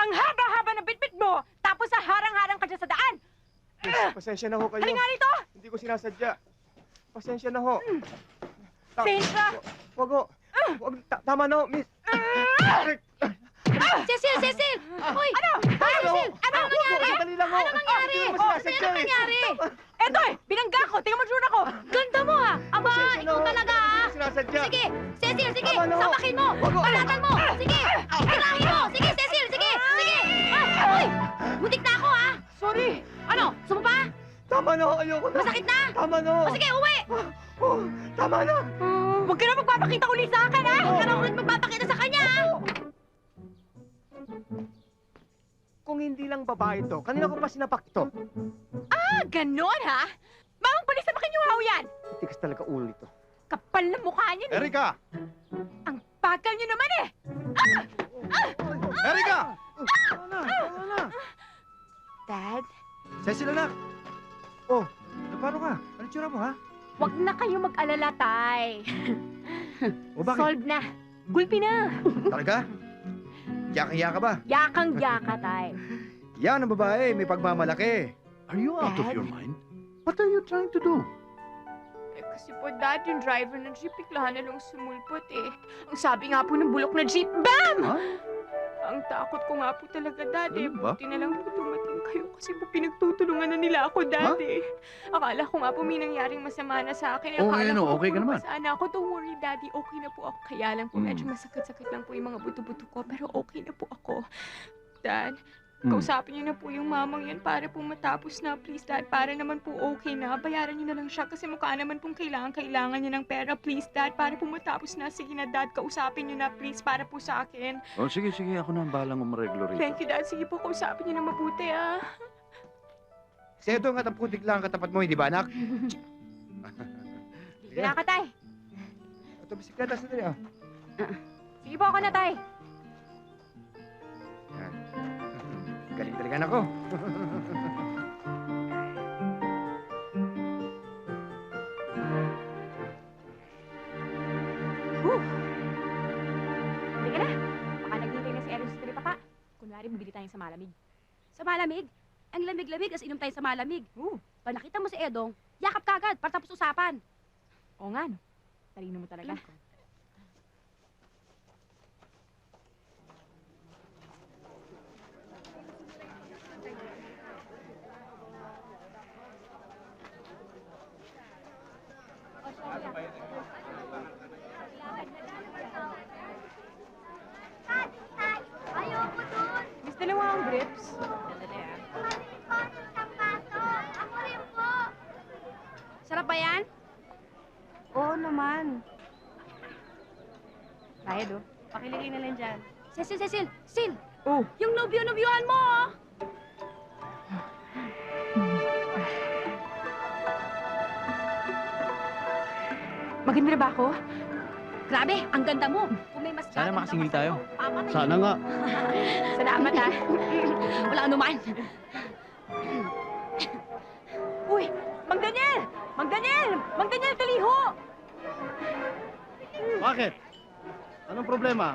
Ang haba-haba ng bitbit mo, tapos sa harang-harang ka dyan sa daan! Miss, pasensya na ho kayo. Halika rito! Hindi ko sinasadya. Pasensya na ho. Sensya! Wag ho. Wag, tama na ho, miss. Cecil! Cecil! Hoy! Ano? Cecil! Ano nangyari? Sandali lang ho. Ano nangyari? Hindi ko Ano sinasadya eh. nangyari? Eto eh, binangga ko, tingnan mo tsura ko! Ganda mo ha! Aba, Pasensya na ikaw ho. talaga ha! Hindi ko sinasadya. Sige! Cecil, sige! Tama na ho. Sapakin mo! Wag ho. Balatan mo! Sige! Tirahin mo! Sige, Cecil! Sige! Sige! Hoy! Muntik na ako ha! Sorry! Ano? Sumpa? Tama na ho, ayoko na. Masakit na? Tama na ho. O sige, uwi! Oh, tama na. Huwag ka na magpapakita uli sa akin, ha? Huwag ka na ulit magpapakita sa kanya ha! Kung hindi lang babae to, kanina ko pa sinapak ito. Ah, ganon, ha? Mamang pulis na makinyuhaw yan! Tikas talaga ulo nito. Kapal na mukha niya, eh. Erika! Ang bakal niyo naman, eh! Erika! Tama na, tama na. Dad, Cecil, anak! Oh, paano ka? Ano tsura mo, ha? wag na kayo mag-alala, tay. O bakit? Solve na. Gulpi na. Talaga? Yaka-yaka ka ba? Yakang-yaka, tay. Yan ang babae, may pagmamalaki. Are you out of Dad? your mind? What are you trying to do? Eh, kasi po, Dad, yung driver ng jeep, bigla na lang sumulpot, eh. Ang sabi nga po ng bulok na jeep, BAM! Ha? Ang takot ko nga po talaga, Dad, eh. Ganun ba? Buti na lang po dumating kayo kasi po pinagtutulungan na nila ako, Dad, eh. Akala ko nga po may nangyaring masama na sa akin. Oh, Akala ano, ko okay ka puro naman. Sana ako, don't worry, Daddy, okay na po ako. Kaya lang po, medyo masakit-sakit lang po yung mga buto-buto ko, pero okay na po ako. Dad, kausapin niyo na po yung mamang yan para po matapos na, please, Dad. Para naman po okay na. Bayaran niyo na lang siya kasi mukha naman pong kailangan niya ng pera, please, Dad. Para po matapos na. Sige na, Dad, kausapin niyo na, please, para po sa akin. Oh, sige, sige. Ako na ang balang umareglo rito. Thank you, Dad. Sige po, kausapin niyo na mabuti, ah. Si Edo nga putik lang ang katapat mo, hindi ba, anak? Sige na ka, Tay. Ito, bisikleta sa dali, ah. Sige po ako na, Tay. Yan. Galing talaga anak ko. Sige na. Baka naghihintay na si Erin sa Tripapa. Kunwari, bibili tayo sa malamig. Sa malamig? Ang lamig-lamig as inom tayo sa malamig. Pag nakita mo si Edong, yakap ka agad para tapos usapan. Oo nga, no? Talino mo talaga. Ayoko dun! Miss, dalawang grips. Ako rin po! Sarap ba yan? Oo naman. Bayad, oh. Pakilagay na lang dyan. Cecil, Cecil! Sil! Oh. Yung nobyo-nobyohan mo, oh! Maganda na ba ako? Grabe, ang ganda mo. Kung may mas Sana gaganda makasingil pa tayo. sa'yo, papatayin Sana mo. nga. Salamat, ha. Wala anuman. Uy! Mang Daniel! Mang Daniel! Mang Daniel, taliho! Bakit? Anong problema?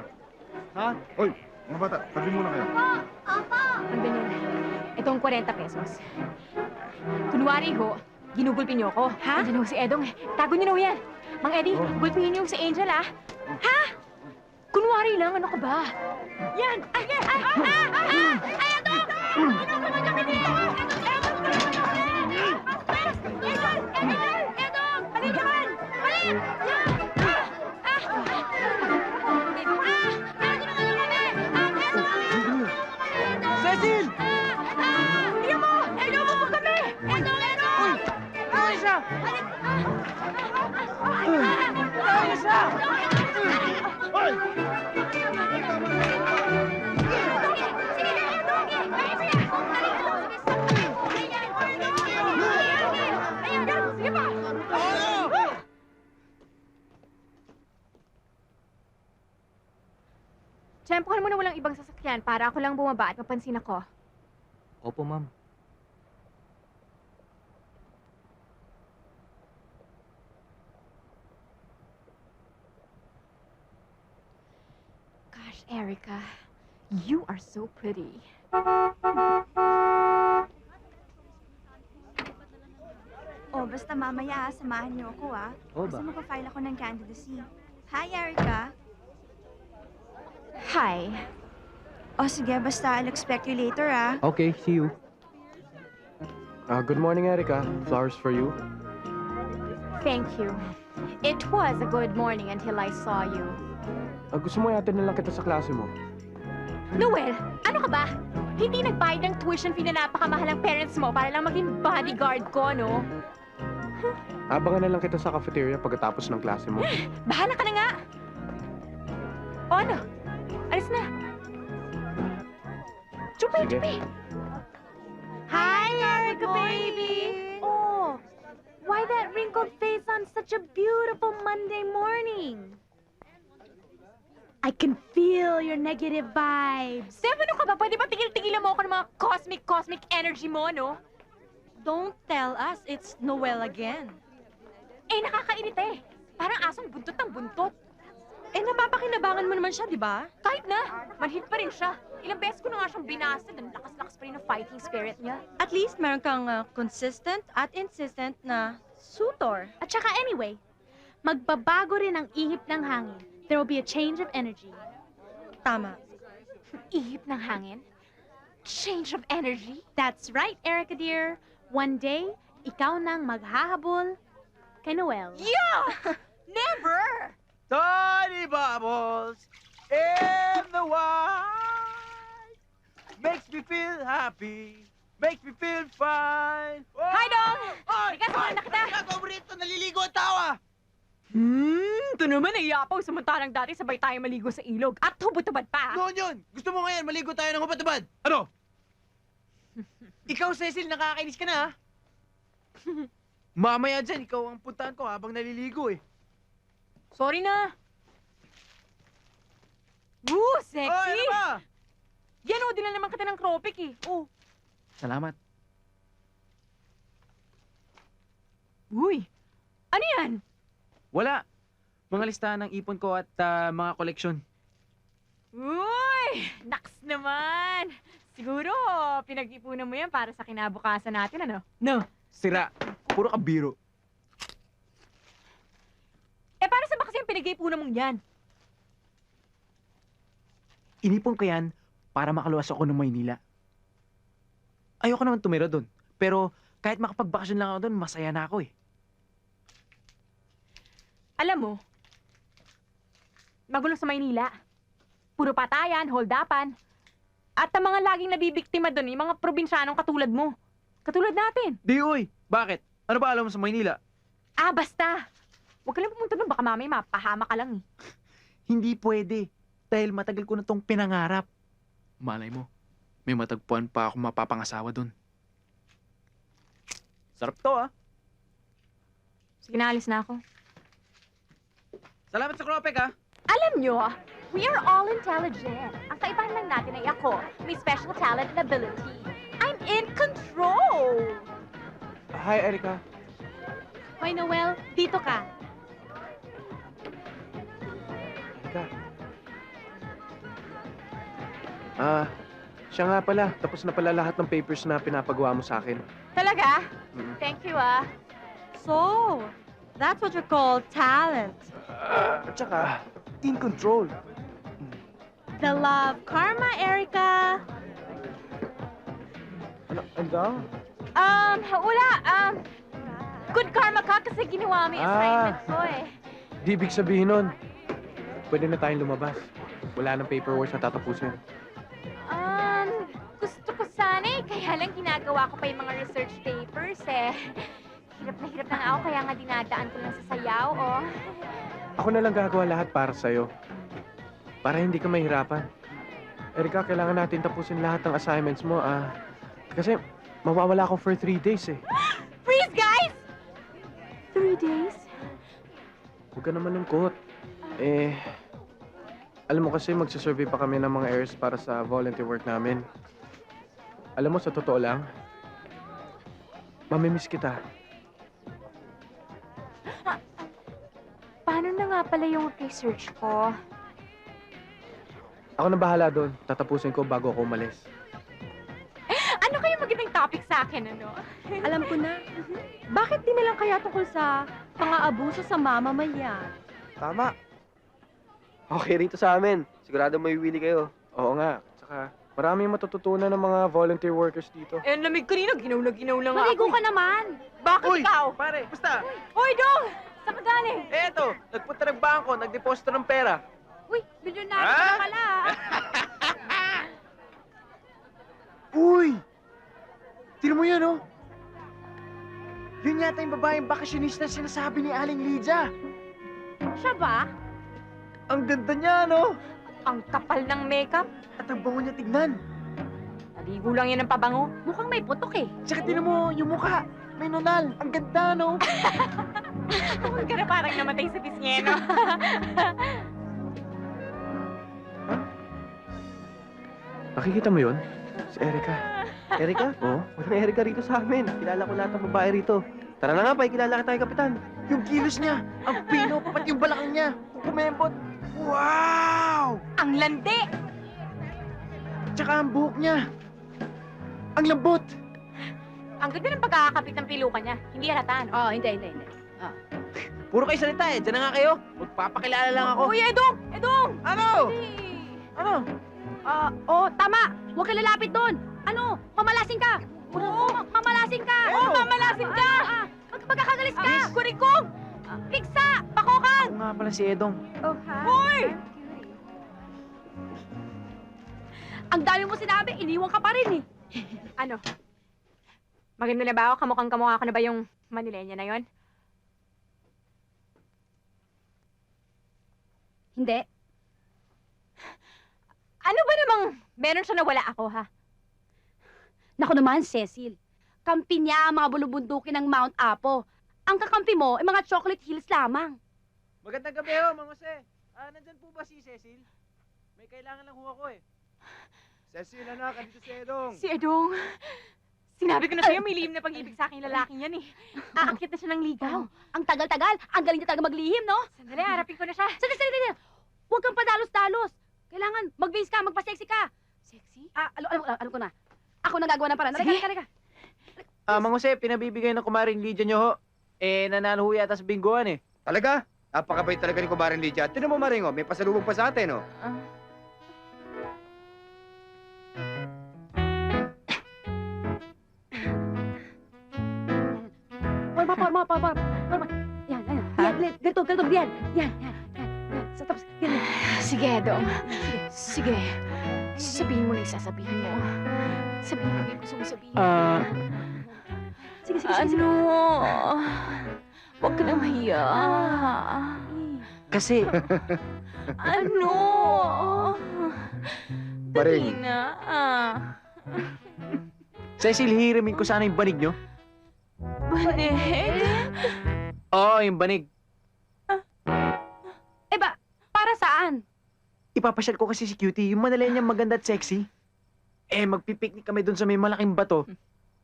Ha? Hoy, mga bata, tabi muna kayo. Mang Daniel, itong 40 pesos. Kunwari ho, ginugulpin niyo ako. Ha? Andiyan ho si Edong, eh. Tago niyo na ho yan. Mang Eddie, gulpihin niyo si Angel, ha? Ha? Kunwari lang, ano ka ba? Yan! Ay, ay, ay, ay, ay, ay, Edong! Edong, tulungan kami dito! Edong! Edong! Mali naman! Mali! Yan! Cecil! Tingnan mo! Edong, mo po kami! Edong! Edong! Ay, siya! Ay, siya! Ay! Tiyempohan mo na walang ibang sasakyan para ako lang bumaba at mapansin ako. Opo, ma'am. Gosh, Erica. You are so pretty. Oh, basta mamaya samahan niyo ako Oo Kasi ba? magpa-file ako ng candidacy. Hi, Erica. Hi. Oh, sige, basta I'll expect you later Okay, see you. Good morning, Erica. Flowers for you. Thank you. It was a good morning until I saw you. Gusto mo yata na lang kita sa klase mo? Noel, ano ka ba? Hindi nagbayad ng tuition fee na napakamahal ng parents mo para lang maging bodyguard ko, no? Abangan na lang kita sa cafeteria pagkatapos ng klase mo. Bahala ka na nga! O ano? Alis na. Chupi, Sige. chupi! Hi, Erica, baby! Oh, why that wrinkled face on such a beautiful Monday morning? I can feel your negative vibes. Steph, ano ka ba? Pwede ba tigil-tigilan mo ako ng mga cosmic energy mo, no? Don't tell us it's Noel again. Eh, nakakainit eh. Parang asong buntot ng buntot. Eh, napapakinabangan mo naman siya, di ba? Kahit na, manhid pa rin siya. Ilang beses ko na nga siyang binasted. Ang lakas-lakas pa rin ng fighting spirit niya. At least meron kang consistent at insistent na suitor. At saka anyway, magbabago rin ang ihip ng hangin. There will be a change of energy. Tama. Ihip ng hangin? Change of energy? That's right, Erica dear. One day, ikaw nang maghahabol kay Noel. Yeah! Never! Tiny bubbles in the white makes me feel happy, makes me feel fine. Hi, Dong! Oy! Teka, samahan na kita. Ikaw rito, naliligo ang tawa! Ito naman ay yapaw. Samantalang dati sabay tayo maligo sa ilog. At hubot-hubad pa. Noon yun! Gusto mo ngayon, maligo tayo ng hubad-hubad! Ano? Ikaw, Cecil, nakakainis ka na, ha? Mamaya dyan, ikaw ang puntahan ko habang naliligo, eh. Sorry na. Woo, sexy! Oy, ano ba? Yan o, dinala naman kita ng Tropic eh. Oh. Salamat. Uy, ano yan? Wala. Mga listahan ng ipon ko at mga koleksyon. Uy, naks naman. Siguro, pinag-ipunan mo yan para sa kinabukasan natin, ano? No. Sira. Puro ka biro. Eh, para sa ba kasi yung pinag-ipunan mong yan? Inipon ko yan para makaluwas ako ng Maynila. Ayoko naman tumira doon. Pero kahit makapagbakasyon lang ako doon, masaya na ako eh. Alam mo, magulo sa Maynila. Puro patayan, hold-upan. At ang mga laging nabibiktima doon, yung mga probinsyanong katulad mo. Katulad natin. Di uy! Bakit? Ano ba alam mo sa Maynila? Ah, basta. Huwag ka lang pumunta doon, baka mamay mapahama ka lang eh. Hindi pwede. Dahil matagal ko na tong pinangarap. Malay mo, may matagpuan pa ako mapapangasawa doon. Sarap to ah. Sige na, alis na ako. Salamat sa Kropek ah. Alam nyo, we are all intelligent. Ang kaibahan lang natin ay ako, may special talent and ability. I'm in control! Hi, Erica. Hoy, Noel, dito ka. Erica. Siya nga pala. Tapos na pala lahat ng papers na pinapagawa mo sa akin. Talaga? Mm. Thank you, ah. So, that's what you call talent. At saka, in control. The love karma, Erica. Ano daw? Wala. Good karma ka kasi ginawa mo yung assignment ko eh. Di ibig sabihin nun, pwede na tayong lumabas. Wala nang paperwork na tatapusin. Gusto ko sana eh. Kaya lang ginagawa ko pa yung mga research papers eh. Hirap na nga ako kaya nga dinadaan ko lang sa sayaw, oh. Ako na lang gagawa lahat para sa'yo. Para hindi ka mahirapan. Erica, kailangan natin tapusin lahat ng assignments mo, Kasi mawawala ako for 3 days eh. Freeze, guys! 3 days? Huwag ka naman lungkot. Alam mo kasi magsasurvey pa kami ng mga heirs para sa volunteer work namin. Alam mo, sa totoo lang, mamimiss kita. Paano na nga pala yung research ko? Ako na bahala doon. Tatapusin ko bago ako umalis. Ano kayo magandang topic sa akin, ano? Alam ko na. Bakit di na lang kaya tungkol sa pang-aabuso sa mamamayan? Tama. Okay rito sa amin. Sigurado may willy kayo. Oo nga. Tsaka, maraming matututunan ng mga volunteer workers dito. Eh, ang lamig kanina. Ginaw na nga Maligo ako. ka naman. Bakit Uy! ikaw? Pare, basta. Hoy, Dong! Saan ka galing? Eh, eto, nagpunta ng bangko, nagdeposito ng pera. Uy, milyonaryo ka na pala. Uy! Tignan mo yan, oh. Yun yata yung babaeng bakasyonista sinasabi ni Aling Lydia. Siya ba? Ang ganda niya, no? Ang kapal ng makeup. At ang bango niya tignan. Naligo lang yan ng pabango. Mukhang may putok eh. Tsaka tignan mo, yung mukha. May nunal. Ang ganda, no? Huwag ka na parang namatay sa pisngeno. Nakikita mo yun? Si Erica. Erika? Oo. Walang Erika rito sa amin. Kilala ko lahat ng babae rito. Tara na nga, kilala kita kay Kapitan. Yung kilos niya, ang pino, pati yung balakang niya. Kung kumembot. Wow! Ang landi! Tsaka ang buhok niya. Ang lambot. Ang ganda ng pagkakakapit ng piluka niya. Hindi halata, no? Oh, hindi. Puro kayo salita eh. Diyan na nga kayo. Magpapakilala lang ako. Uy, Edong! Edong! Ano? Ano? Tama. Huwag ka lalapit doon. Ano? Mamalasing ka. Oo, mamalasing ka. Oo, mamalasin ka! Magkakagalis ka. Kurikong! Piksa. Pakokang. Ako nga pala si Edong. Oh, hi. Hoy! Ang dami mo sinabi, iniwan ka pa rin eh. Ano? Maganda na ba ako? Kamukhang kamukha ko na ba yung Manilenya na yon? Hindi. Ano ba namang meron siya na wala ako, ha? Naku naman, Cecil. Kampi niya ang mga bulubundukin ng Mount Apo. Ang kakampi mo ay mga chocolate hills lamang. Magandang gabi ho, Mang Jose. Nandyan po ba si Cecil? May kailangan lang ho ako eh. Cecil, anak, andito si Edong. Si Edong. Sinabi ko na sa'yo, may lihim na pag-ibig sa akin lalaking yan eh. Aakit na siya ng ligaw. Ang tagal-tagal, ang galing niya talaga maglihim, no? Sandali, harapin ko na siya. Sandali. Huwag kang padalos-dalos. Kailangan mag-base ka, magpa-sexy ka. Sexy? Alam ko na. Ako nagagawa ng paraan. Sige. Halika. Mang Jose, pinabibigay ng kumaring Lydia nyo ho. Eh, nanalo ho yata sa bingguan eh. Talaga? Napakabait talaga ni Kumarin Lydia. Tinan mo, Maringo, may pasalubong pa sa atin, oh. Forma. Yan. Ganito, yan. Yan. Sa tapos, yan. Sige, Edong. Sige. Sabihin mo na yung sasabihin mo. Sabihin mo na yung gusto mong sabihin. Sige. Ano? Huwag ka na mahiya. Kasi, Ano? Maring. Dali na. Cecil, hihiramin ko sana yung banig nyo. Banig? Oo, yung banig. Para saan? Ipapasyal ko kasi si Cutie, yung Manilenya maganda at sexy. Eh, magpipiknik kami dun sa may malaking bato.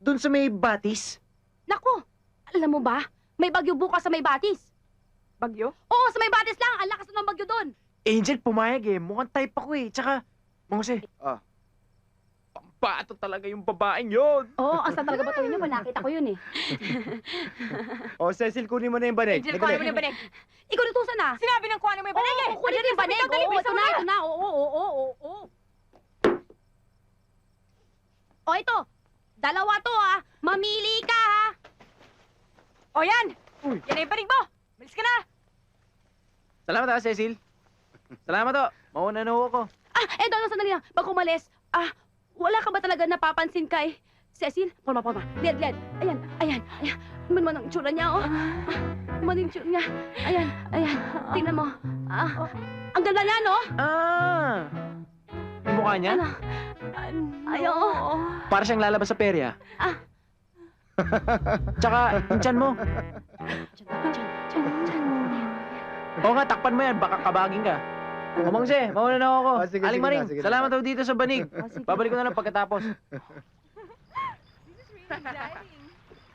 Dun sa may batis. Naku, alam mo ba? May bagyo bukas sa may batis. Bagyo? Oo, sa may batis lang. Ang lakas ng bagyo doon. Angel, pumayag eh. Mukhang type ako eh. Tsaka, Mang Jose. Ah. Pambato talaga yung babaeng yun. Oo, ang saan talaga ba ito yun? Nakita ko yun eh. Oh, Cecil, kunin mo na yung banig. Angel, kuha mo na yung banig. Ikaw natusan na. Sinabi ng kuha mo yung banig eh. Oo, kunin yung banig. Oo, ito na. Oo. O, ito. Dalawa to ha. Mamili ka ha. O yan! Yan na yung banig mo! Malis ka na! Salamat ha, Cecil. Salamat ho. Mauna na ho ako. Doon, sandali lang. Bago umalis, wala ka ba talaga napapansin kay Cecil? Forma. Liad. Ayan. Naman ang tsura niya, oh. Naman yung tsura niya. Ayan. Tingnan mo. Ang ganda niya, no? Yung mukha niya? Ano? Ay, oo. Para siyang lalabas sa perya. Tsaka, yung tiyan mo. Oo nga, takpan mo yan. Baka kabaging ka. O, Mang Jose, mauna na ako. Oh, sige, Aling sige Maring, na, sige na. salamat daw dito sa banig. Babalik ko na lang pagkatapos.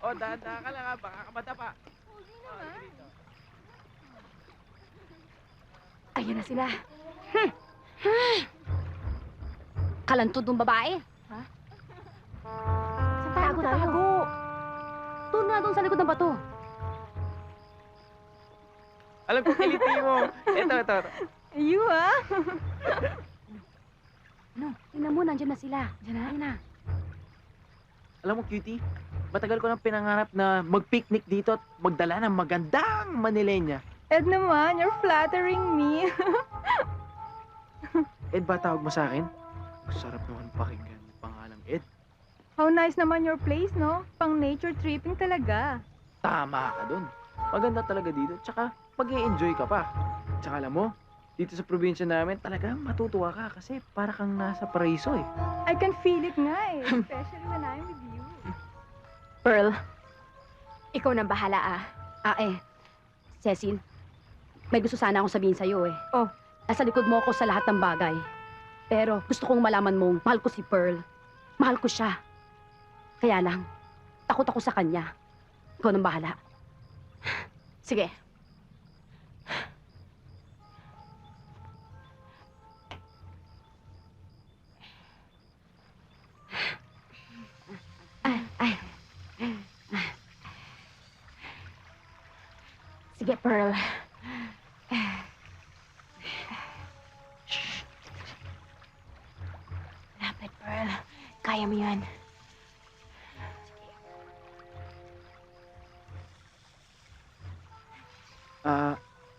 Dahan ka lang ha. Baka kamata pa. Ayan na sila. Kalantod ng babae. Ha? Saan tago tayo? Doon nga doon sa likod ng bato. Alam ko, kiliti mo. Ito. Ayu, ha? Ano? Tingnan mo, nandiyan na sila. Diyan na. Alam mo, cutie, matagal ko nang pinangarap na mag-picnic dito at magdala ng magandang Manilenya. Ed naman, you're flattering me. Ed ba tawag mo sa akin? Sarap naman pakinggan yung pangalang Ed. How nice naman your place, no? Pang nature tripping talaga. Tama ka dun. Maganda talaga dito, tsaka mag-i-enjoy ka pa. Tsaka alam mo, dito sa probinsya namin, talagang matutuwa ka kasi para kang nasa paraiso eh. I can feel it nga eh. Especially when I'm with you. Pearl, ikaw na bahala Cecil, may gusto sana akong sabihin sa'yo eh. Oh. Nasa likod mo ako sa lahat ng bagay. Pero gusto kong malaman mong mahal ko si Pearl. Mahal ko siya. Kaya lang, takot ako sa kanya. Ikaw nang bahala. Sige. Sige, Pearl. Lapit, Pearl. Kaya mo yan.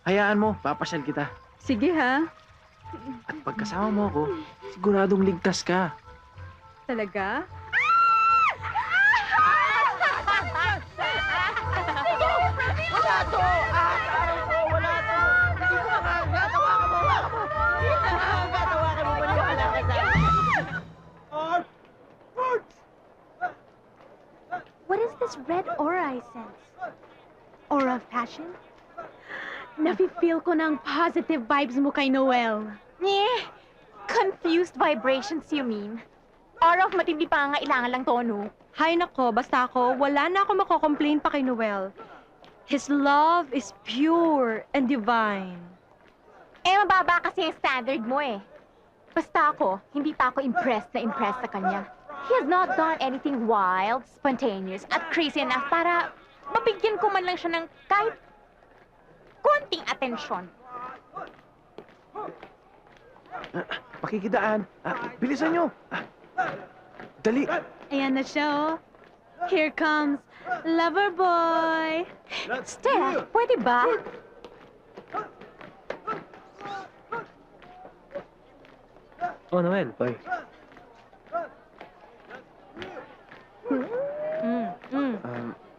Hayaan mo, papasyal kita. Sige ha. At pagkasama mo ako, siguradong ligtas ka. Talaga? Wala to! Araw ko, wala to! Hindi ko makagagawa ka mo! Hindi ko makagagawa ka mo! Maniwala ka sa akin! What is this red aura I sense? Aura of passion? Nafe-feel ko ng positive vibes mo kay Noel. Nye, confused vibrations you mean? Aura of matindi pangangailangan lang to, no? Hay nako, basta ako, wala na ako mako-complain pa kay Noel. His love is pure and divine. Eh, mababa kasi yung standard mo eh. Basta ako, hindi pa ako impressed sa kanya. He has not done anything wild, spontaneous, at crazy enough para mabigyan ko man lang siya ng kahit konting atensyon. Pakikidaan. Bilisan nyo. Dali. Ayan na siya, oh. Here comes Lover Boy. Stella, pwede ba? Oh, Noel. Bye.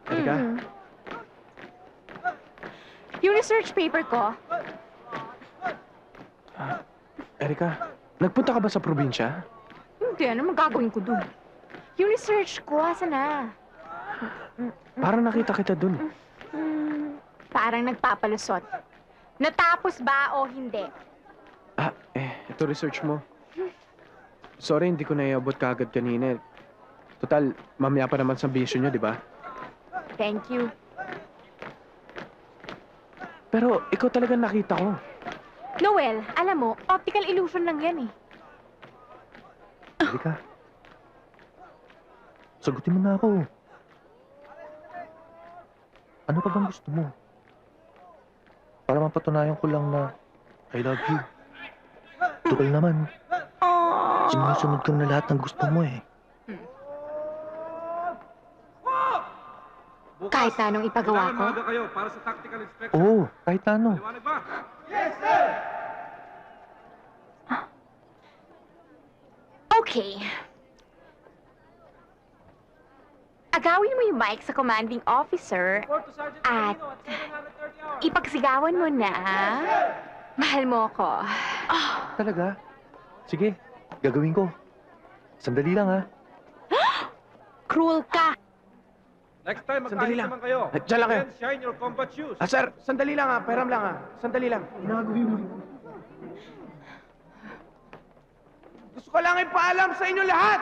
Erika, Yung research paper ko, Erika, nagpunta ka ba sa probinsya? hindi, ano magagawin ko dun? Yung research ko, asa na? Parang nakita kita dun. Parang nagpapalusot. Natapos ba o hindi? Ito research mo. Sorry, hindi ko naiabot kaagad kanina. Total, mamaya pa naman sa bisyo nyo, di ba? Thank you. Pero ikaw talaga nakita ko. Noel, alam mo, optical illusion lang yan eh. Erika. Sagutin mo na ako. Ano pa bang gusto mo? Para mapatunayan ko lang na I love you. Tukal naman. Sinusunod ko na lahat ng gusto mo eh. Kahit na anong ipagawa ko. Oo, kahit ano. Okay. Agawin mo yung mic sa commanding officer at ipagsigawan mo na mahal mo ako. Talaga? Sige, gagawin ko. Sandali lang ha. Cruel ka! Next time, Sandali magkahit lang. naman kayo. Diyan lang kayo. Then shine your combat shoes. Sir, sandali lang Pairam lang Sandali lang. Ginagawin mo. Gusto ko lang ipaalam sa inyo lahat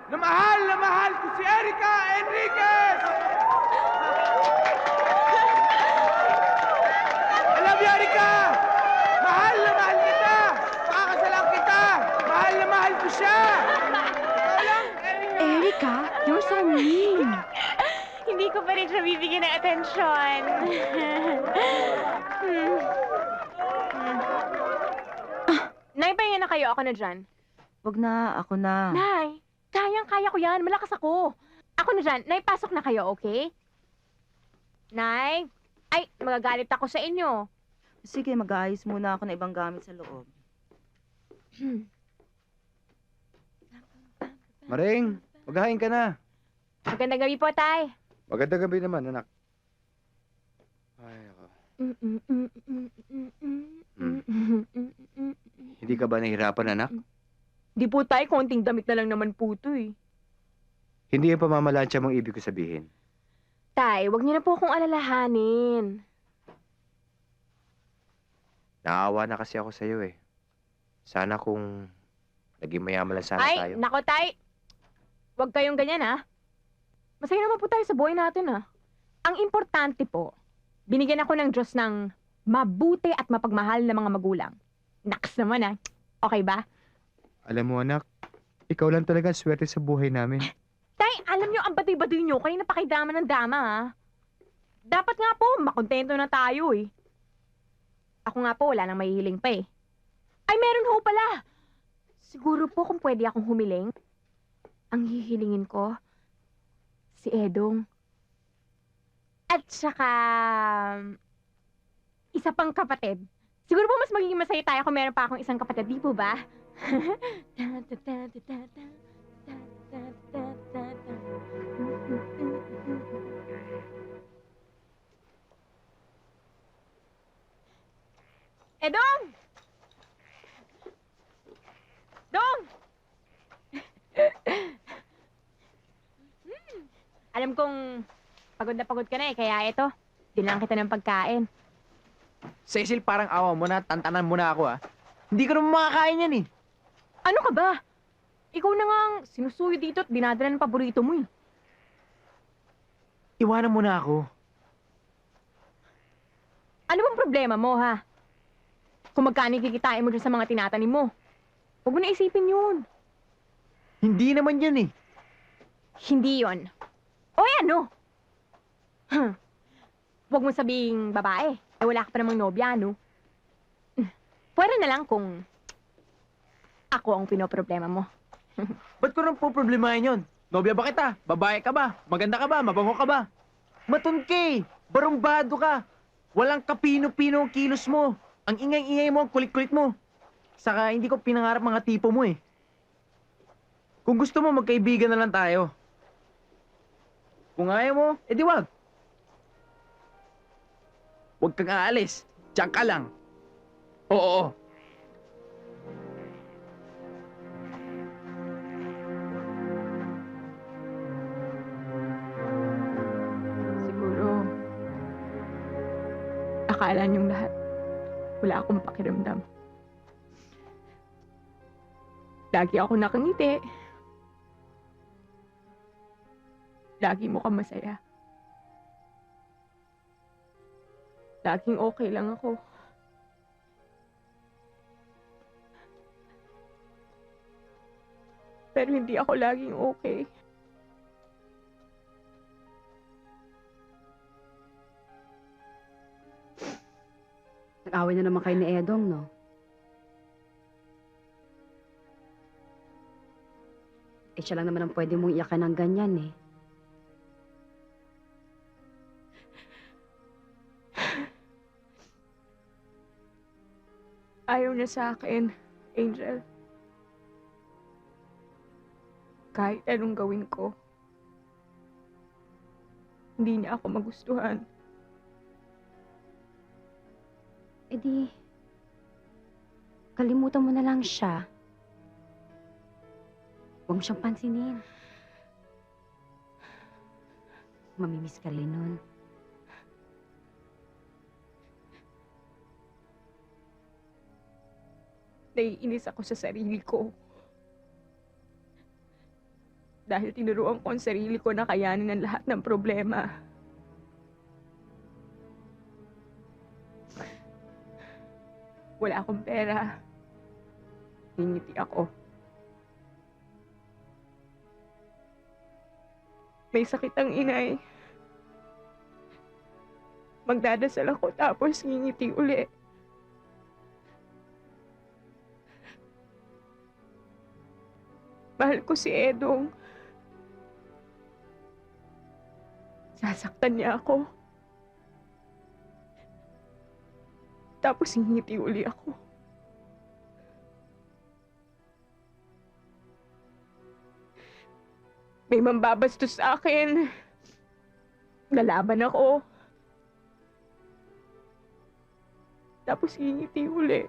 na mahal ko si Erika Enriquez! I love you, Erika! Mahal na mahal kita! Pakakasalan kita! Mahal na mahal lang siya! Erica, you're so mean. Hindi ko pa rin siya bibigyan ng atensyon. Nay, pahinga na kayo. Ako na dyan. Wag na, ako na. Nay, kayang-kaya ko yan. Malakas ako. Ako na dyan. Nay, pasok na kayo, okay? Nay? Ay, magagalit ako sa inyo. Sige, mag-aayos muna ako ng ibang gamit sa loob. Maring, maghahain ka na. Magandang gabi po, Tay. Magandang gabi naman, anak. Ay, ako. Hindi ka ba nahihirapan, anak? Di po, Tay. Konting damit na lang naman po ito, eh. Hindi yung pamamalansya mong ibig ko sabihin. Tay, wag niyo na po akong alalahanin. Naawa na kasi ako sa'yo eh. Sana kung naging mayaman lang sana Ay, tayo. nako, Tay. Wag kayong ganyan, ha? Masaya naman po tayo sa buhay natin, ha? Ang importante po, binigyan ako ng Diyos ng mabuti at mapagmahal na mga magulang. Naks naman, ha? Okay ba? Alam mo, anak, ikaw lang talaga swerte sa buhay namin. Tay, alam niyo, ang baduy-baduy niyo, kayo napakidrama ng drama, ha? Dapat nga po, makontento na tayo, eh. Ako nga po, wala nang mahihiling pa, eh. Ay, meron ho pala! Siguro po kung pwede akong humiling, ang hihilingin ko, si Edong. At saka, isa pang kapatid. Siguro po mas magiging masaya tayo kung meron pa akong isang kapatid, di po ba? Edong! Dong! Alam kong pagod na pagod ka na eh, kaya ito, dinang kita ng pagkain. Cecil, parang awa mo na, tantanan mo na ako, ah. Hindi ko naman makakain yan, eh. Ano ka ba? Ikaw na nga ang sinusuyo dito at dinadala ng paborito mo eh. Iwanan mo na ako. Ano bang problema mo, ha? Kung magkano kikitain mo dyan sa mga tinatanim mo. Huwag mo na isipin yun. Hindi naman yan, eh. Hindi yon. O ano? Huwag mo sabing babae. Eh wala ka pa namang nobya, no? Pwede na lang kung ako ang pinoproblema mo. Ba't ko nang poproblemahin yun? Nobya ba kita? Babae ka ba? Maganda ka ba? Mabango ka ba? Matunke! Barumbado ka! Walang kapino-pino ang kilos mo. Ang ingay-ingay mo, ang kulit-kulit mo. Saka hindi ko pinangarap mga tipo mo eh. Kung gusto mo, magkaibigan na lang tayo. Kung ayaw mo, edi wag. Huwag kang aalis. Diyan ka lang. Oo. Siguro, akala niyong lahat, wala akong pakiramdam. Lagi ako nakangiti. Lagi mo kang masaya. Laging okay lang ako. Pero hindi ako laging okay. Nag-away na naman kayo ni Edong, no? Eh, siya lang naman ang pwede mong iyakan ng ganyan, eh. Ayaw niya sa akin, Angel. Kahit anong gawin ko, hindi niya ako magustuhan. Eh di, kalimutan mo na lang siya. Huwag mo siyang pansinin. Mamimiss ka rin nun. Naiinis ako sa sarili ko. Dahil tinuruan ko ang sarili ko na kayanin ang lahat ng problema. Wala akong pera. Ngingiti ako. May sakit ang inay. Magdadasal ako tapos ngingiti uli. Mahal ko si Edong. Sasaktan niya ako. Tapos ngingiti uli ako. May mambabastos sa akin. Lalaban ako. Tapos ngingiti uli.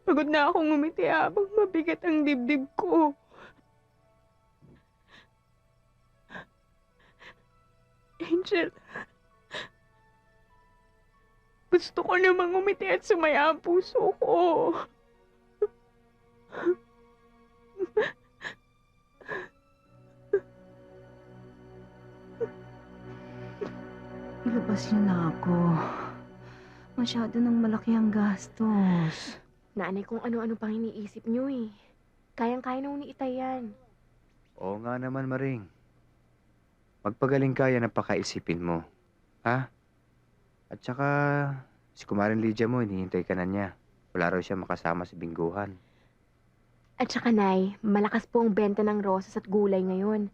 Pagod na akong ngumiti habang mabigat ang dibdib ko. Angel, gusto ko namang ngumiti at sumaya ang puso ko. Ilabas niyo na ako. Masyado nang malaki ang gastos. Nanay, kung ano-ano pang iniisip niyo eh. Kayang-kaya nung ni Itay yan. Oo nga naman, Maring. Magpagaling ka, yan ang pakaisipin mo. Ha? At saka, si Kumarin Lydia mo, hinihintay ka na niya. Wala raw siya makasama sa bingguhan. At saka, Nay, malakas po ang benta ng rosas at gulay ngayon.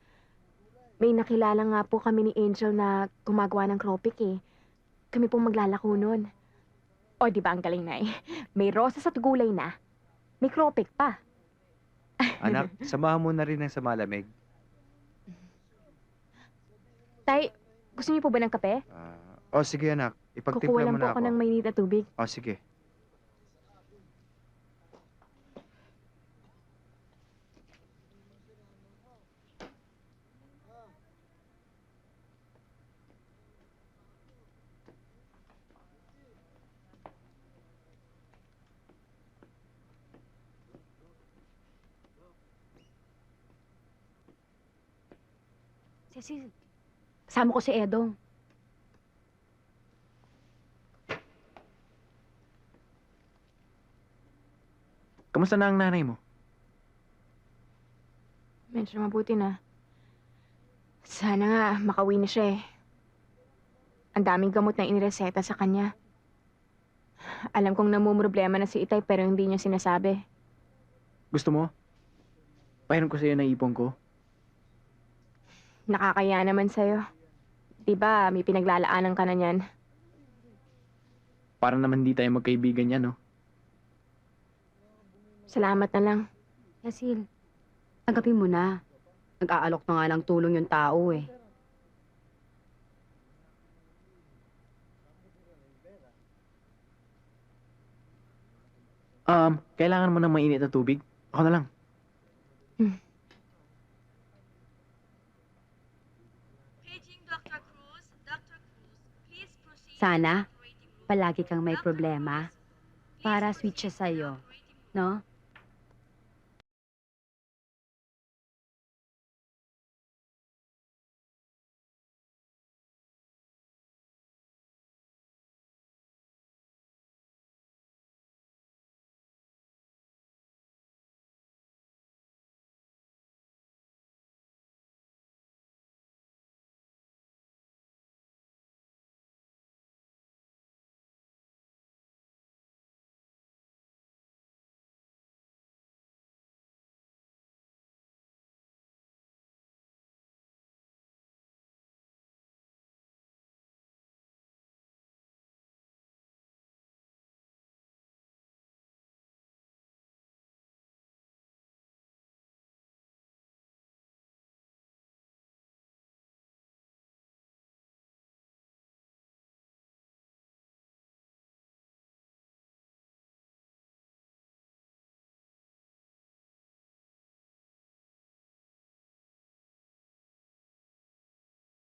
May nakilala nga po kami ni Angel na gumagawa ng kropik eh. Kami pong maglalako nun. O, di ba ang galing, Nay? May rosas at gulay na. May kropik pa. Anak, samahan mo na rin ng sa malamig. Tay, gusto niyo po ba ng kape? Sige anak. Kukuha Ipagtimpla lang mo po na ako ako. ng mainit na tubig. Sige. Cecil, kasama ko si Edong. Kamusta na ang nanay mo? Medyo mabuti na. Sana nga makauwi na siya eh. Ang daming gamot na inireseta sa kanya. Alam kong namumroblema na si Itay pero hindi niya sinasabi. Gusto mo? Pahiram ko sa'yo ng ipon ko. Nakakaya naman sa'yo. Diba, may pinaglalaanan ka na niyan. Para naman hindi tayo magkaibigan yan, no? Salamat na lang. Cecil, tanggapin mo na. Nag-aalok na nga ng tulong yung tao eh. Kailangan mo ng mainit na tubig? Ako na lang. Sana, palagi kang may problema para sweet siya sa'yo, no?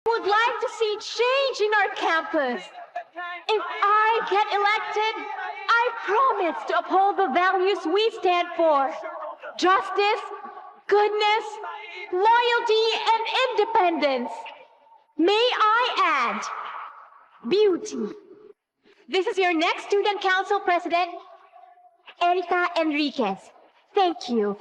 Would like to see change in our campus. If I get elected, I promise to uphold the values we stand for. Justice, goodness, loyalty, and independence. May I add, beauty. This is your next student council president, Erica Enriquez. Thank you.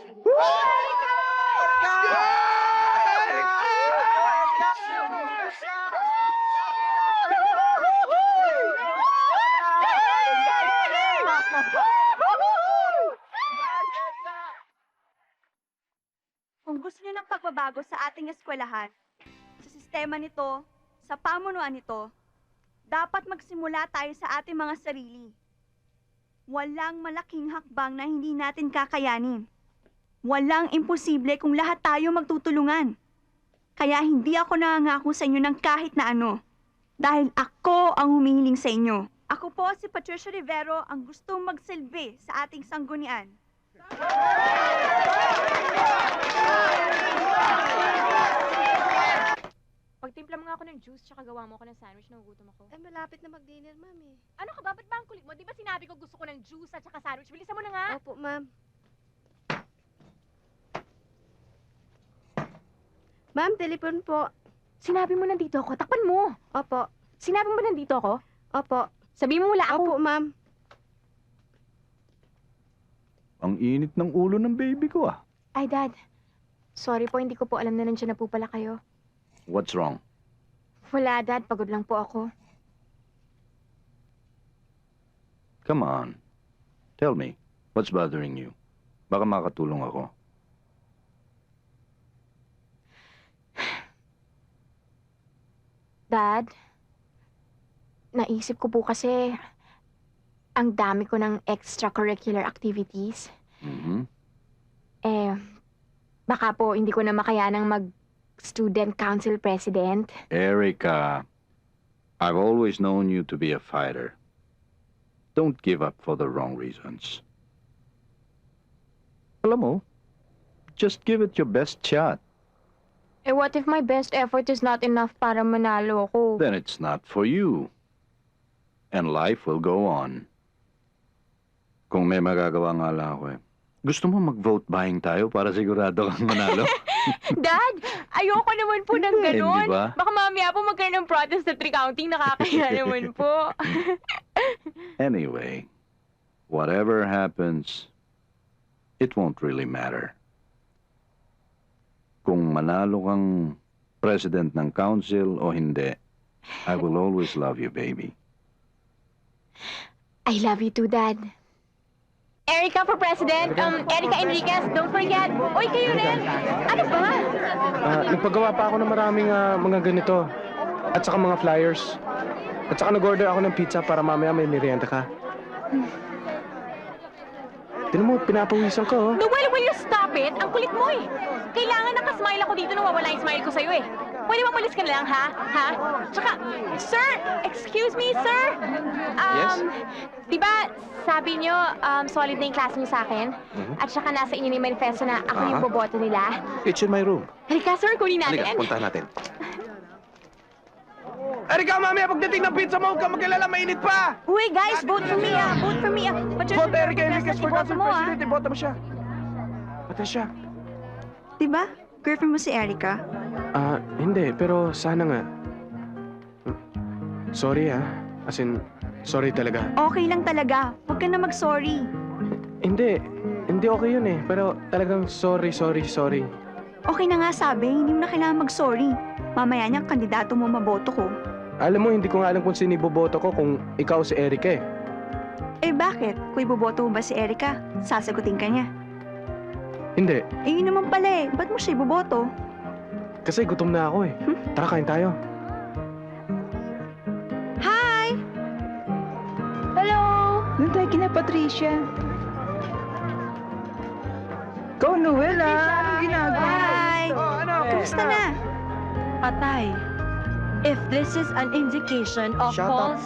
Kung gusto niyo ng pagbabago sa ating eskwelahan, sa sistema nito, sa pamunuan nito, dapat magsimula tayo sa ating mga sarili. Walang malaking hakbang na hindi natin kakayanin. Walang imposible kung lahat tayo magtutulungan. Kaya hindi ako nangangako sa inyo ng kahit na ano. Dahil ako ang humihiling sa inyo. Ako po si Patricia Rivero ang gustong magsilbi sa ating sanggunian. Pagtimpla mo nga ako ng juice, tsaka gawa mo ako ng sandwich, nagugutom ako. Eh, malapit na mag-dinner, ma'am eh. Ano ka ba? Ba't ba ang kulit mo? Di ba sinabi ko gusto ko ng juice at saka sandwich? Bilisan mo na nga. Opo, ma'am. Ma'am, telepon po. Sinabi mo nandito ako. Takpan mo. Opo. Sinabi mo nandito ako? Opo. Sabi mo wala ako. Opo, ma'am. Ang init ng ulo ng baby ko ah. Ay, Dad. Sorry po, hindi ko po alam na nandiyan na po pala kayo. What's wrong? Wala, Dad. Pagod lang po ako. Come on. Tell me, what's bothering you? Baka makatulong ako. Dad, naisip ko po kasi ang dami ko ng extracurricular activities. Mhm. Eh, baka po hindi ko na makayanang mag-student council president. Erica, I've always known you to be a fighter. Don't give up for the wrong reasons. Alam mo, just give it your best shot. Eh, what if my best effort is not enough para manalo ako? Then it's not for you. And life will go on. Kung may magagawa nga lang ako eh. Gusto mo mag-vote buying tayo para sigurado kang manalo? Dad, ayoko naman po ng Hindi ganun. ba? Baka mamaya po magkaroon ng protest sa recounting, nakakaya naman po. Anyway, whatever happens, it won't really matter. Kung manalo kang president ng council o hindi, I will always love you, baby. I love you too, Dad. Erica for president. Erica Enriquez, don't forget. Uy, kayo rin. Ano ba? Nagpagawa pa ako ng maraming mga ganito. At saka mga flyers. At saka nag-order ako ng pizza para mamaya may merienda ka. Tinan mo, pinapawisan ko, oh. Noel, will you stop it? Ang kulit mo eh. Kailangan nakasmile ako dito nung wawala yung smile ko sa'yo eh. Pwede bang malis ka na lang, ha? Ha? Tsaka, sir! Excuse me, sir! Yes? Di ba, sabi nyo, solid na yung klase nyo sa akin? At saka nasa inyo yung manifesto na ako yung boboto nila? It's in my room. Halika, sir, kunin natin. Halika, puntahan natin. Erika, mamaya pagdating ng pizza mo, huwag ka mag-alala, mainit pa! Uy, guys, vote for me ah! Vote for me ah! Vote Erika Enriquez for council mo ah! president, iboto mo siya. Patricia. Diba? Girlfriend mo si Erica? Hindi, pero sana nga. Sorry As in, sorry talaga. Okay lang talaga. Huwag ka na mag-sorry. Hindi okay yun eh. Pero talagang sorry. Okay na nga sabi, hindi mo na kailangan mag-sorry. Mamaya niya, kandidato mo maboto ko. Alam mo, hindi ko nga alam kung sino iboboto ko kung ikaw si Erica eh. Eh bakit? Kung iboboto mo ba si Erica, sasagutin ka niya. Hindi, Eh yun naman pala eh. Ba't mo siya iboboto? kasi gutom na ako eh. Tara, kain tayo. Hi! Hello! Doon tayo kina Patricia. Go, Noel ah! Anong ginagawa? Hi! Kamusta na? Patay. If this is an indication of Shut up. false...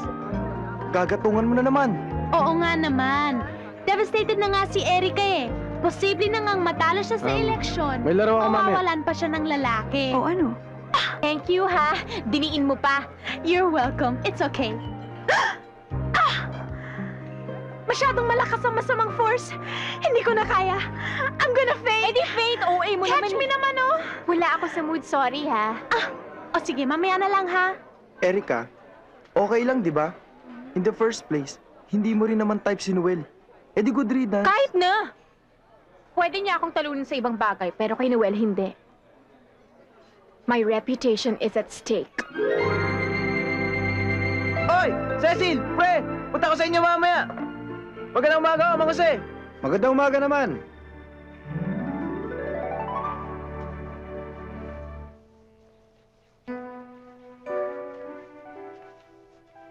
Gagatungan mo na naman. Oo nga naman. Devastated na nga si Erica eh. Posible na ngang matalo siya sa eleksyon. May laro ako mamaya. Mawawalan pa siya ng lalaki. O ano? Thank you, ha? Diniin mo pa. You're welcome. It's okay. Masyadong malakas ang masamang force. Hindi ko na kaya. I'm gonna faint. Eh di faint, OA mo naman. Catch me naman, oh. Wala ako sa mood, sorry, ha? O sige, mamaya na lang, ha? Erika, okay lang, di ba? In the first place, hindi mo rin naman type si Noel. Eh di good riddance. Kahit na! Pwede niya akong talunin sa ibang bagay, pero kay Noel hindi. My reputation is at stake. Oy! Cecil! Pre! Punta ko sa inyo mamaya! Magandang umaga, Mang Jose! Magandang umaga naman.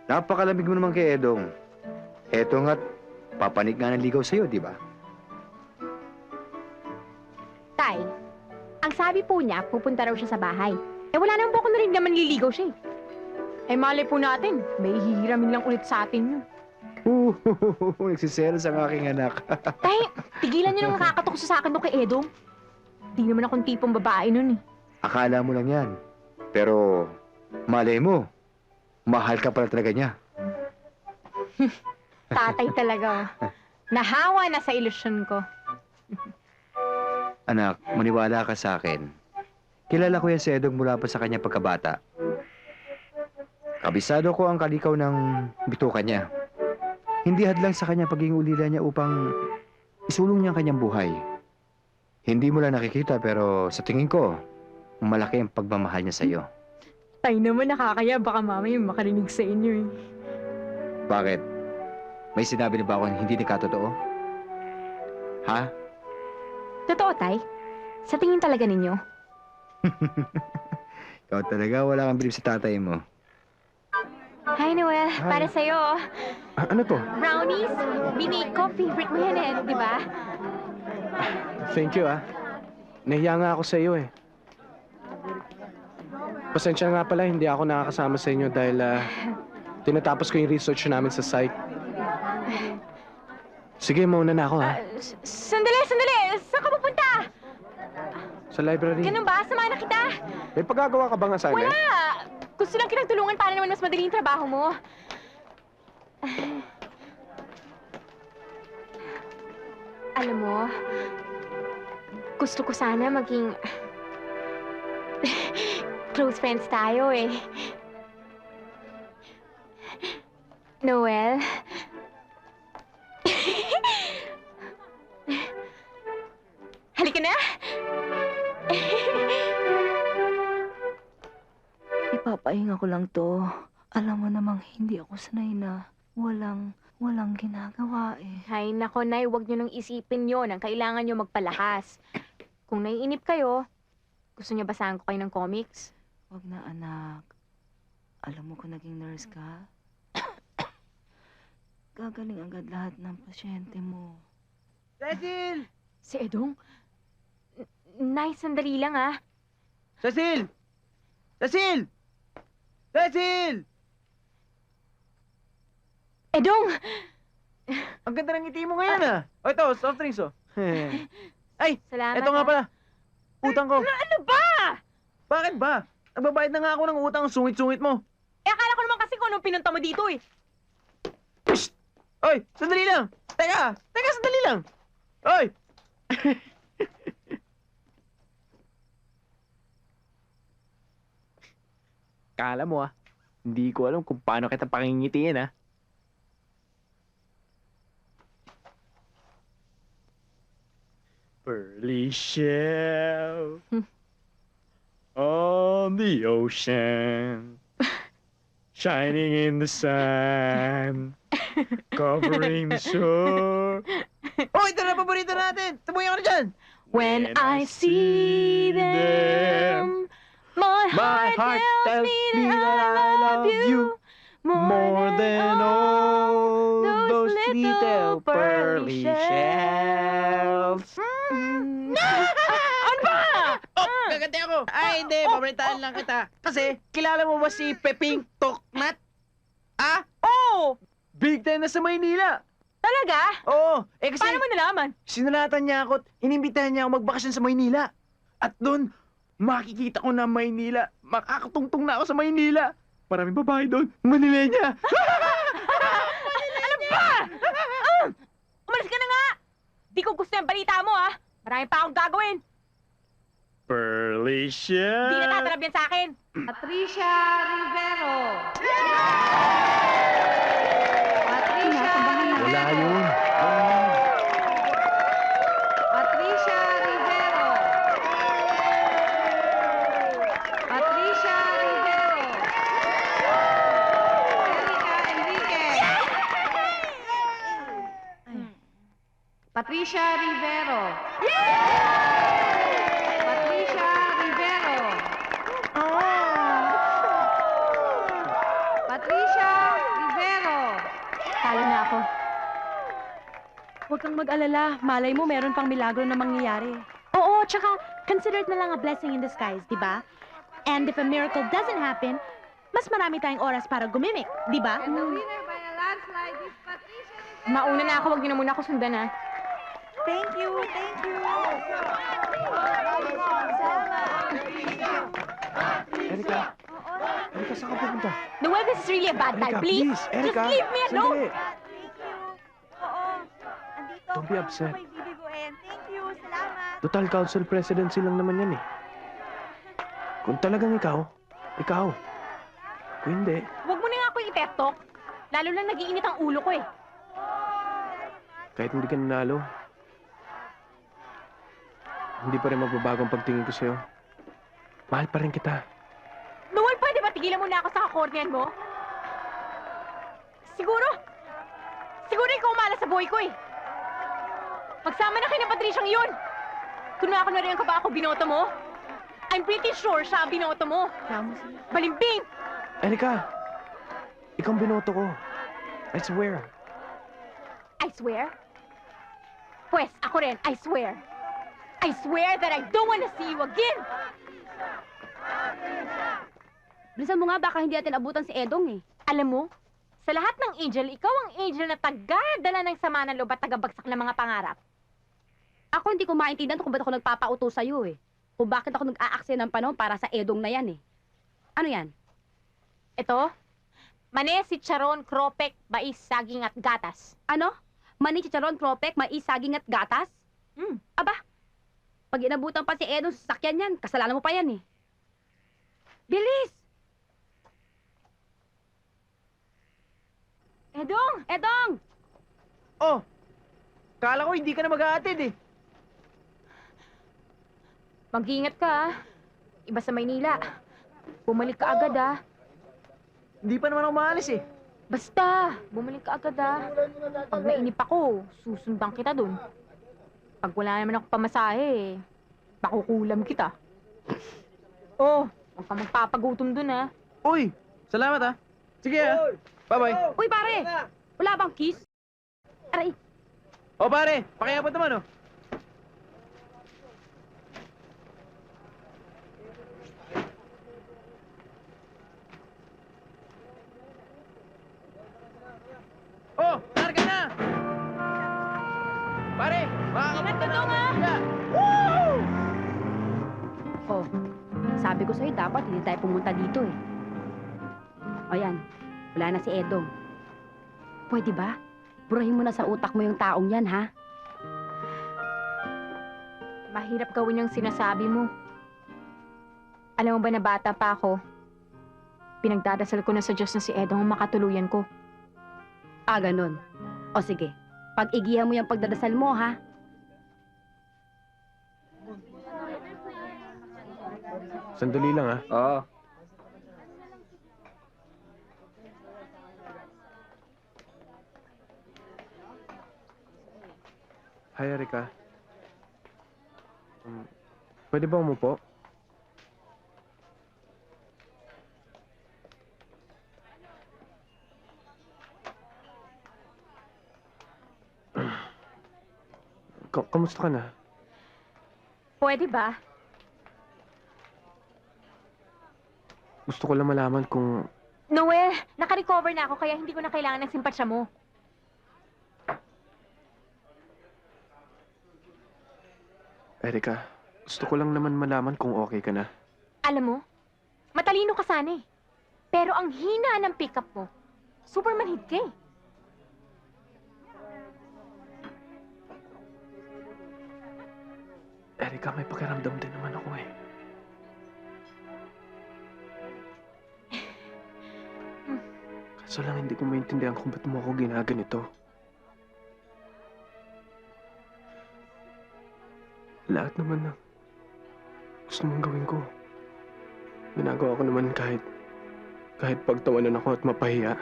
Napakalamig mo naman kay Edong. Eto nga't papanik nga ng ligaw sa'yo, di ba? Tay, ang sabi po niya, pupunta raw siya sa bahay. Eh wala naman po ako narinig na manliligaw siya eh. Eh malay po natin, may hihiramin lang ulit sa atin yun. Nagsiselos ang aking anak. Tay, tigilan niyo nang nakakatukso sa akin doon kay Edong. Di naman akong tipong babae nun eh. Akala mo lang yan. Pero, malay mo, mahal ka pala talaga niya. Tatay talaga oh. Nahawa na sa ilusyon ko. Anak, maniwala ka sa akin. Kilala ko yan si Edong mula pa sa kanya pagkabata. Kabisado ko ang kalikaw ng bituka niya. Hindi hadlang sa kanya pagiging ulila niya upang isulong niya ang kanyang buhay. Hindi mo lang nakikita pero sa tingin ko, malaki ang pagmamahal niya sa iyo. Tay naman nakakaya, baka mamaya makarinig sa inyo eh. Bakit? May sinabi na ba ako hindi nakatotoo? Ha? Totoo, Tay? Sa tingin talaga ninyo? Ikaw talaga, wala kang bilib sa tatay mo. Hi, Noel. Hi. Para sa'yo. Ano to? Brownies? Binake ko. Favorite mo yan eh, di ba? Thank you, ah. Nahiya nga ako sa iyo, eh. Pasensya nga pala, hindi ako nakakasama sa inyo dahil tinatapos ko yung research namin sa site. Sige, mauna na ako, ha? Sandali! Saan ka pupunta? Sa library. Ganun ba? Samahan na kita. May pagagawa ka bang assignment? Wala! Gusto lang kitang tulungan para naman mas madaling yung trabaho mo. Alam mo, gusto ko sana maging close friends tayo eh. Noel? Halika na! Ipapahinga ko lang to. Alam mo namang hindi ako sanay na walang ginagawa eh. Ay, nako, Nay, huwag niyo nang isipin yon. Ang kailangan niyo magpalakas. Kung naiinip kayo, gusto niyo basahan ko kayo ng comics? Wag na, anak. Alam mo kung naging nurse ka, gagaling agad lahat ng pasyente mo. Cecil! Si Edong? Nay, sandali lang ah. Cecil! Cecil! Cecil! Edong! Ang ganda ng ngiti mo ngayon ah. O ito, soft drinks oh. Ay, Salamat. ito nga pala. Utang ko. Ano ba? Bakit ba? Nagbabayad na nga ako ng utang, sungit-sungit mo. Eh, akala ko naman kasi kung anong pinunta mo dito eh. Psst! Oy, sandali lang. Teka, sandali lang. Oy! Kala mo hindi ko alam kung paano kita pakingitiin ah. Pearly shell on the ocean, shining in the sun, covering the shore. Oh, ito na paborito natin! Tabuhin ako na dyan! When I see them, my heart tells me that I love you more than all those little pearly shells. Ano ba? Oh, gaganti ako! Ay, hindi, pabalitaan lang kita. Kasi, kilala mo ba si Peping Toknat? Ah? Oo! Big time na sa Maynila! Talaga? Oo, eh kasi... Paano mo nalaman? Sinulatan niya ako at inimbitahan niya ako magbakasyon sa Maynila. At doon, makikita ko na Maynila. Makakatungtong na ako sa Maynila. Maraming babae doon. Manilenya. Ano ba? Umalis ka na nga! Di ko gusto yung balita mo, ah. Marami pa akong gagawin. Pearly shell. Di na tatalab yan sa akin. Patricia Rivero. Kinakabahan na. Wala yun. Patricia Rivero. Patricia Rivero. Patricia Rivero. Talo na ako. Huwag kang mag-alala. Malay mo, meron pang milagro na mangyayari. Oo, tsaka consider it na lang a blessing in disguise, di ba? And if a miracle doesn't happen, mas marami tayong oras para gumimik, di ba? And the winner by a landslide is Patricia Rivero. Mauna na ako, wag niyo na muna ako sundan ha. Thank you, thank you. Erika! Erika, saan ka pupunta? Noel, this is really a bad time. Erika, Please, please! Erika! just leave me alone. Sandali! Thank you. Oo. Andito Don't be ako upset. may bibiguin. Thank you, salamat. Total council presidency lang naman yan eh. Kung talagang ikaw. Kung hindi, Huwag mo na nga ako i-pep talk. Lalo lang nag-iinit ang ulo ko eh. kahit hindi ka nanalo, hindi pa rin magbabago ang pagtingin ko sa'yo. Mahal pa rin kita. Noel, pwede ba tigilan mo na ako sa kakornian mo? Siguro ikaw umala sa buhay ko eh. Magsama na kayo ng Patriciang yun. Kunwari na rin ka ba ako binoto mo? I'm pretty sure siya ang binoto mo. Balimbing! Erika! Ikaw ang binoto ko. I swear. I swear? Pues, ako rin, I swear. I swear that I don't wanna see you again! Bilisan mo nga, baka hindi natin abutan si Edong eh. Alam mo, sa lahat ng angel, ikaw ang angel na taga-dala ng sama ng loob at taga-bagsak ng mga pangarap. Ako hindi ko maintindihan kung ba't ako nagpapauto sa'yo eh. Kung bakit ako nag-aaksaya ng panahon para sa Edong na yan eh. Ano yan? Ito, mani, chicharon, kropek, mais, saging at gatas. Ano? Mani, chicharon, kropek, mais, saging at gatas? Aba, pag inabutan pa si Edong sa sasakyan yan, kasalanan mo pa yan eh. Bilis! Edong! Edong! Oh! Kala ko hindi ka na mag-aatid eh. Mag-iingat ka ah. Iba sa Maynila. Bumalik ka agad ah. Hindi pa naman ako maalis eh. Basta, bumalik ka agad ah. Pag nainip ako, susundan kita dun. Pag wala naman ako pamasahe, pakukulam kita. Oh, huwag ka magpapagutom dun ah. Uy! Salamat ah. Sige ah. Bye-bye. Uy pare! Wala bang kiss? Aray! O pare, pakiabot naman oh. Oh, larga na! Pare, Ingat ka dong ah! Oh, sabi ko sa'yo, dapat hindi tayo pumunta dito eh. O yan, wala na si Edong. Pwede ba? Burahin mo na sa utak mo yung taong yan, ha? Mahirap gawin yung sinasabi mo. Alam mo ba na bata pa ako, pinagdadasal ko na sa Diyos na si Edong ang makatuluyan ko. Ah, ganun. O sige, pag-igihan mo yung pagdadasal mo, ha? Sandali lang ah. Oo. Hi, Erika. Pwede ba umupo? Kamusta ka na? Pwede ba? Gusto ko lang malaman kung Noel, naka-recover na ako kaya hindi ko na kailangan ng simpatsya mo. Erika, gusto ko lang naman malaman kung okay ka na. Alam mo, matalino ka sana eh. Pero ang hina ng pick-up mo, Superman hit ka eh. Erika, may pakiramdam din naman ako eh. Kaso lang hindi ko maintindihan kung ba't mo ako ginaganito. Lahat naman na gusto mong gawin ko. Ginagawa ko naman kahit pagtawanan ako at mapahiya.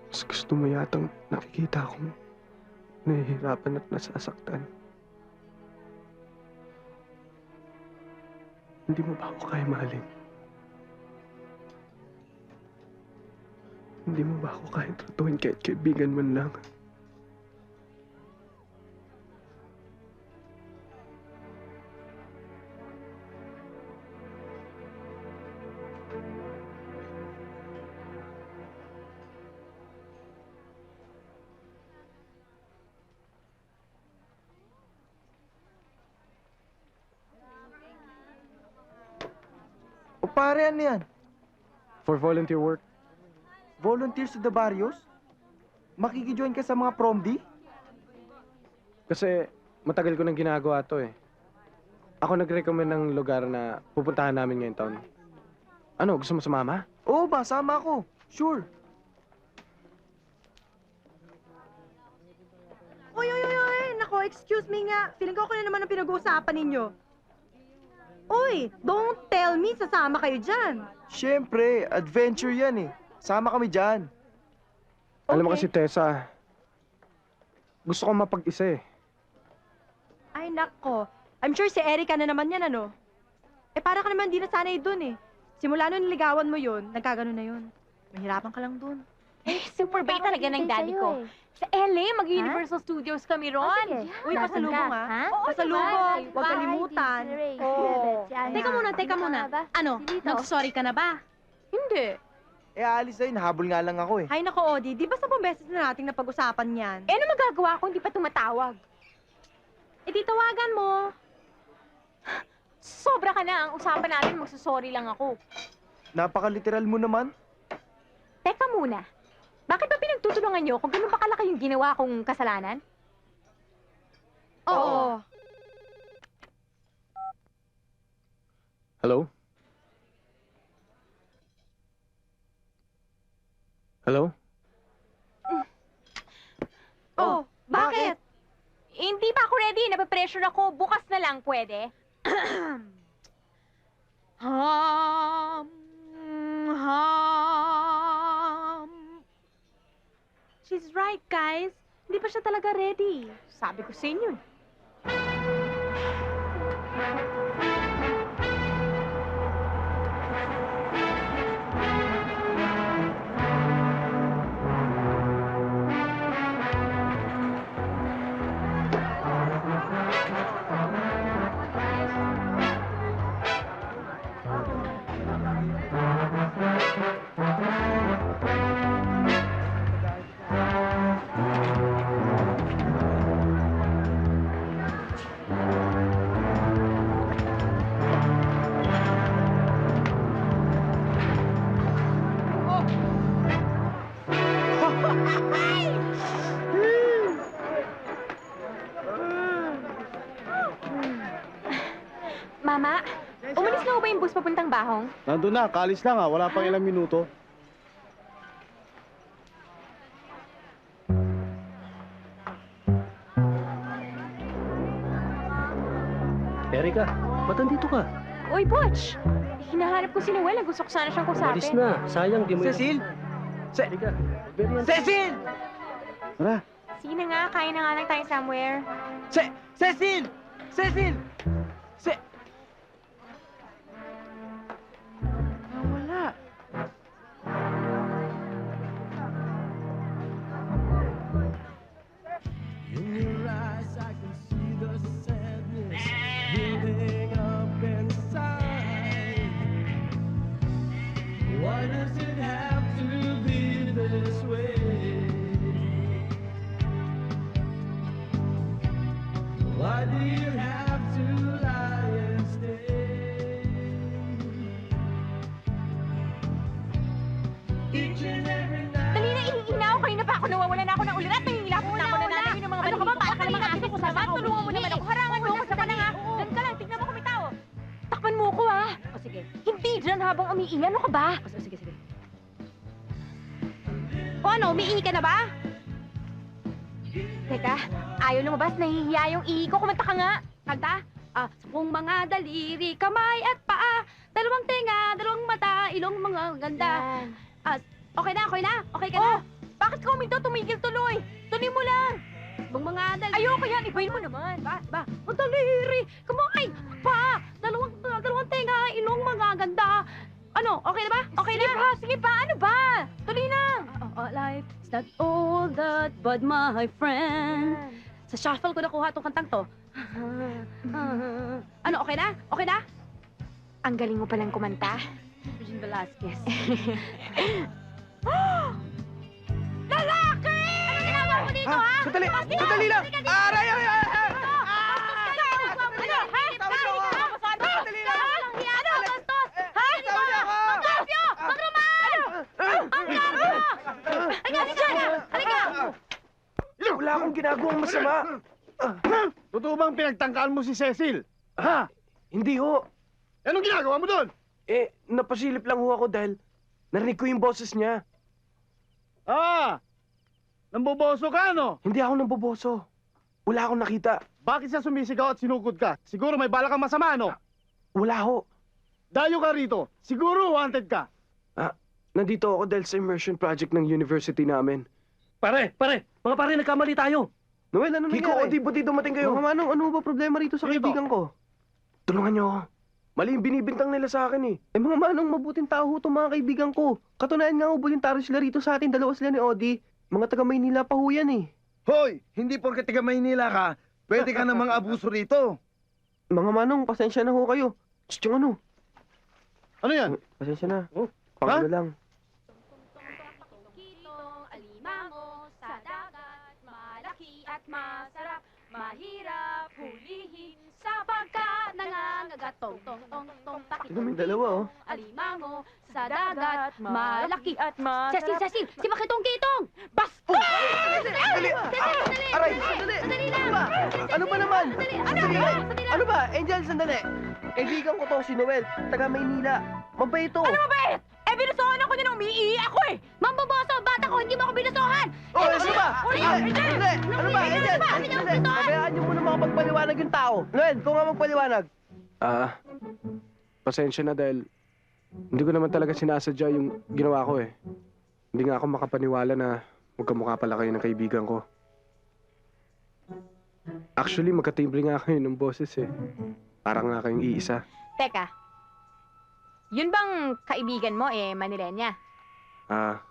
Mas gusto mo yatang nakikita akong nahihirapan at nasasaktan. Hindi mo ba ako kaya mahalin? Hindi mo ba ako kaya tratuhin kahit kaibigan man lang? O pare, ano yan? For volunteer work? Volunteers to the barrios? Makikijoin ka sa mga prom D? Kasi matagal ko nang ginagawa to eh. Ako nag-recommend ng lugar na pupuntahan namin ngayong taon. Ano, gusto mo sumama? Oo ba, sama ako. Sure. Uy! Nako, excuse me nga. Feeling ko na naman ang pinag-uusapan ninyo. Uy, don't tell me sasama kayo dyan. Siyempre, adventure yan eh. Sama kami dyan. Alam mo kasi, Tessa, gusto ko mapag-isa eh. Ay, nako. I'm sure si Erica na naman yan, ano? Eh, para ka naman di nasanay dun eh. Simula nung niligawan mo yun, nagkaganon na yun. Mahirapan ka lang dun. Eh, super bait talaga ng daddy ko. Sa LA, mag-Universal Studios kami ron. Uy, pasalubong ah. Pasalubong. Huwag kalimutan. Oo. Teka muna. Ano, nag-sorry ka na ba? Hindi. Eh, alis na yun. Habol nga lang ako eh. Hay nako, Odi. Di ba 10 beses na nating napag-usapan yan? Eh, ano magagawa ko? Hindi pa tumatawag. Eh, di tawagan mo. Sobra ka na. Ang usapan natin, magsasorry lang ako. Napaka-literal mo naman. Teka muna. Bakit ba pinagtutulungan niyo kung ganun ba kalaki yung ginawa kong kasalanan? Oo. Hello? Hello? Oh, bakit? Hindi pa ako ready. Napapressure ako. Bukas na lang, pwede? She's right, guys. Hindi pa siya talaga ready. Sabi ko sa inyo. Mama, umalis na ba yung bus papuntang Bahong? Nandun na, kalis lang ah. Wala pang ilang minuto. Erica, ba't nandito ka? Uy, Butch! Hinahanap ko si Noel. Gusto ko sana siyang kusapin. Alis na. Sayang, di mo... Cecil! Erica, Cecil! Tara. Sige na nga, kain na nga lang tayo somewhere. Cecil! Cecil! Wala. In your eyes, I can see the sadness building up inside. Why does it have to be this way? Why do you have to lie and stay? Each and every night. Dali na, ihihina ako. Kanina pa ako nawawala na ako ng ulirat. Nahihilapot na ako na namin yung mga Ano ka ba? Para ka namang aso ko Sama, tulungan mo naman ako. Harangan mo ako sa pananga. Doon ka lang, tignan mo kung may tao. Takpan mo ako, ha? O, sige. Hindi dyan habang umiilan. Ano ka ba? O, sige. O ano, umiihi ka na ba? Teka, ayaw lumabas. Nahihiya yung ihi ko. Kumanta ka nga. Kanta? Kung mga daliri, kamay at paa, dalawang tenga, dalawang mata, ilong mga ganda. Okay na? Okay ka na? Bakit ka uminto? Tumigil tuloy. Tuloy mo lang. Bang mga adal. Ayoko yan, ibayin mo naman. Ba? Ang daliri. Kumakay. Pa. Dalawang tenga, ilong mga ganda. Ano, okay na ba? Okay Sige na? pa, sige pa, ano ba? Tuloy na. Life is not all that, but my friend. Sa shuffle ko nakuha tong kantang to. Ano, okay na? Okay na? Ang galing mo palang kumanta. Regine Velasquez. Lalaki! Ano ginagawa mo dito, ha? Sandali! Sandali lang! Aray! Aray! Aray! Wala akong ginagawang masama. Totoo bang pinagtangkaan mo si Cecil? Ha? Hindi ho. Anong ginagawa mo doon? Napasilip lang ho ako dahil narinig ko yung boses niya. Namboboso ka, no? Hindi ako namboboso. Wala akong nakita. Bakit siya sumisigaw at sinugod ka? Siguro may bala kang masama, no? Wala ho. Dayo ka rito. Siguro wanted ka. Nandito ako dahil sa immersion project ng university namin. Pare! Mga pare, nagkamali tayo. Noel, ano nangyari? Kiko, di buti dumating kayo. Mga manong, ano ba problema rito sa kaibigan ko? Tulungan niyo ako. Mali yung binibintang nila sa akin eh. Mga manong, mabuting tao ho itong mga kaibigan ko. Katunayan nga ho, voluntaryo sila rito sa atin. Dalawa sila ni Odi. Mga taga Maynila pa ho yan eh. Hoy! Hindi porke taga Maynila ka, pwede ka namang abuso rito. Mga manong, pasensya na ho kayo. Yung ano? Ano yan? Pasensya na. Pangano lang. Alimango sa dagat, malaki at masarap, mahirap hulihin sapagkat nangangagat tong takip. Sino may dalawa oh? Alimango sa dagat, malaki at masarap. Cecil! Si Makitong-kitong! Basta! Sandali! Aray! Sandali lang! Ano ba naman? Sandali! Ano ba? Angel, sandali! Kaibigan ko to, si Noel. Taga Maynila. Mabait to. Ano mabait? Binusohan ako niya nung umiihi ako eh! Mambaboso! Bata ko, hindi mo ako binusohan! Ano ba? Ano ba? Angel! Pabayaan niyo muna makapagpaliwanag yung tao. Noel, kung nga magpaliwanag. Pasensya na dahil hindi ko naman talaga sinasadya yung ginawa ko eh. Hindi nga ako makapaniwala na magkamukha pala kayo ng kaibigan ko. Actually, magkatimbre nga kayo ng boses eh. Parang nga kayong iisa. Teka, yun bang kaibigan mo Manilenya?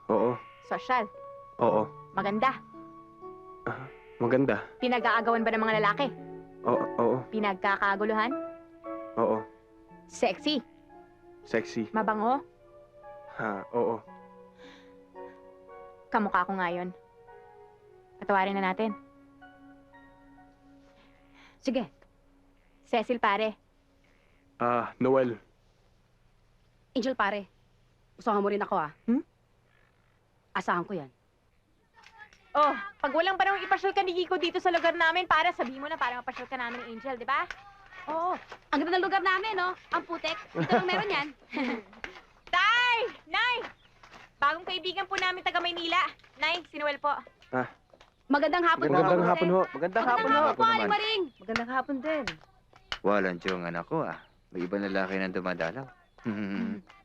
Oo. Sosyal? Oo. Maganda? Maganda. Pinag-aagawan ba ng mga lalaki? Oo. Pinagkakaguluhan? Oo. Sexy? Sexy. Mabango? Oo. Kamukha ko nga yun. Patawarin na natin. Sige. Cecil pare. Noel. Angel pare, usahan mo rin ako Asahan ko yan. Oh, pag walang panahon ipasyal ka ni Kiko dito sa lugar namin, para sabihin mo na para mapasyal ka namin ni Angel, di ba? Oo, ang ganda ng lugar namin, no? Ang putek. Dito lang meron yan. Tay! Nay! Bagong kaibigan po namin taga Maynila. Nay, si Noel po. Magandang hapon po. Magandang hapon ho. Magandang hapon ho. po, Aling Maring. Magandang hapon din. Walang tiyong anak ko May ibang lalaki nang dumadalaw.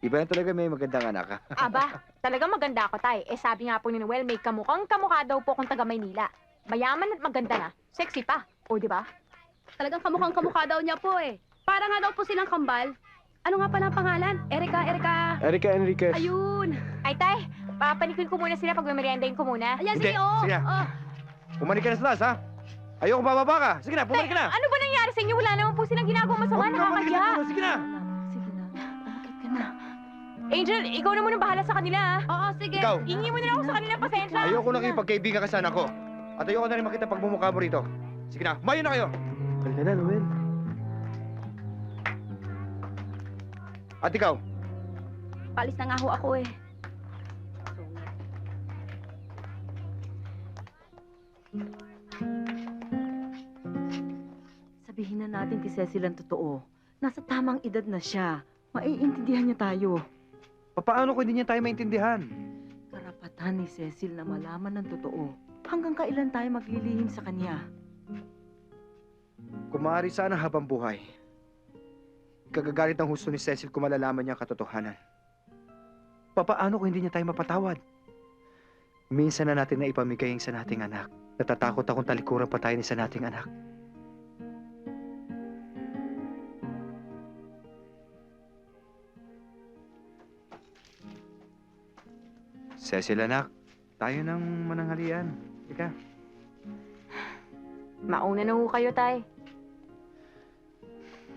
Iba na talaga may magandang anak ka. Aba, talagang maganda ako, Tay. Sabi nga po ni Noel, may kamukha daw po kung taga Maynila. Mayaman at maganda na. Sexy pa. O, di ba? Talagang kamukha daw niya po Para nga daw po silang kambal. Ano nga pala ang pangalan? Erika Enriquez. Ayun. Ay, Tay, papanikuin ko muna sila pag meriendahin ko muna. Ayan, Hindi, sige. Pumanik ka na sa taas, ha? Ayoko bababa ka. Sige na, pumanik ka na. Ano ba nangyari sa inyo? Wala naman po silang ginagawa masama. Nakakaya. Sige na. Angel, ikaw na muna bahala sa kanila, Oo, sige. Ikaw. Hingi mo na lang ako sa kanila, pasensya. Ayoko na kayo pagkaibigan ka sa anak ko. At ayoko na rin makita pagmumukha mo rito. Sige na, mayo na kayo. Halika na, Noel. At ikaw, Palis na nga ho ako Sabihin na natin kay Cecil ang totoo. Nasa tamang edad na siya. Maiintindihan niya tayo. paano ko hindi niya tayo maintindihan? Karapatan ni Cecil na malaman ng totoo. Hanggang kailan tayo maglilihim sa kanya? Kung maaari sana habang buhay, kagagalit ng husto ni Cecil kung malalaman niya ang katotohanan. Paano kung hindi niya tayo mapatawad? Minsan na natin na ipamigay ang sa nating anak Natatakot akong talikuran pa tayo ni isa nating anak. Cecil, anak. Tayo ng mananghalian. Ika. Mauna na ho kayo, tay.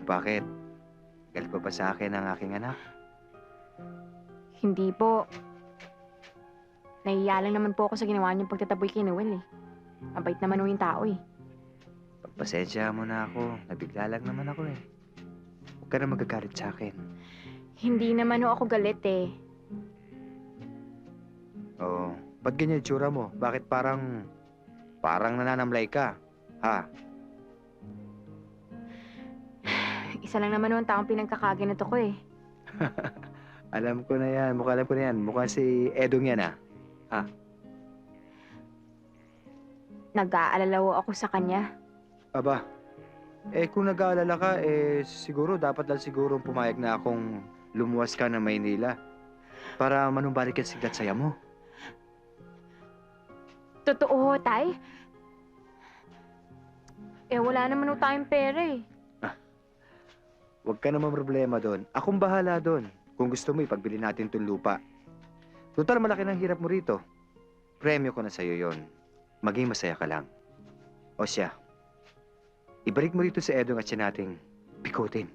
Bakit? Galit pa ba sa akin ang aking anak? Hindi po. Nahiya lang naman po ako sa ginawa niyong pagtataboy kay Noel eh. Mabait naman ho yung tao eh. Pagpasensya mo na ako. Nabigla lang naman ako eh. Huwag ka na magagalit sa akin. Hindi naman ho ako galit eh. Oo. Ba't ganyan yung tsura mo? Bakit parang nananamlay ka? Ha? Isa lang naman ho ang taong pinagkakaganito ko eh. Alam ko na yan. Alam ko na yan. Mukhang si Edong yan ah. Ha? Nag-aalala ho ako sa kanya. Aba, kung nag-aalala ka, siguro dapat lang siguro pumayag na akong lumuwas ka ng Maynila para manumbalik ang siglat saya mo. Totoo ho, tay? Wala naman ho tayong pera eh. Huwag ka naman problema doon. Akong bahala doon. Kung gusto mo, ipagbili natin itong lupa. Total, malaki ng hirap mo rito. Premyo ko na sa'yo yon. Maging masaya ka lang. O siya, ibalik mo rito sa Edong at siya nating pikutin.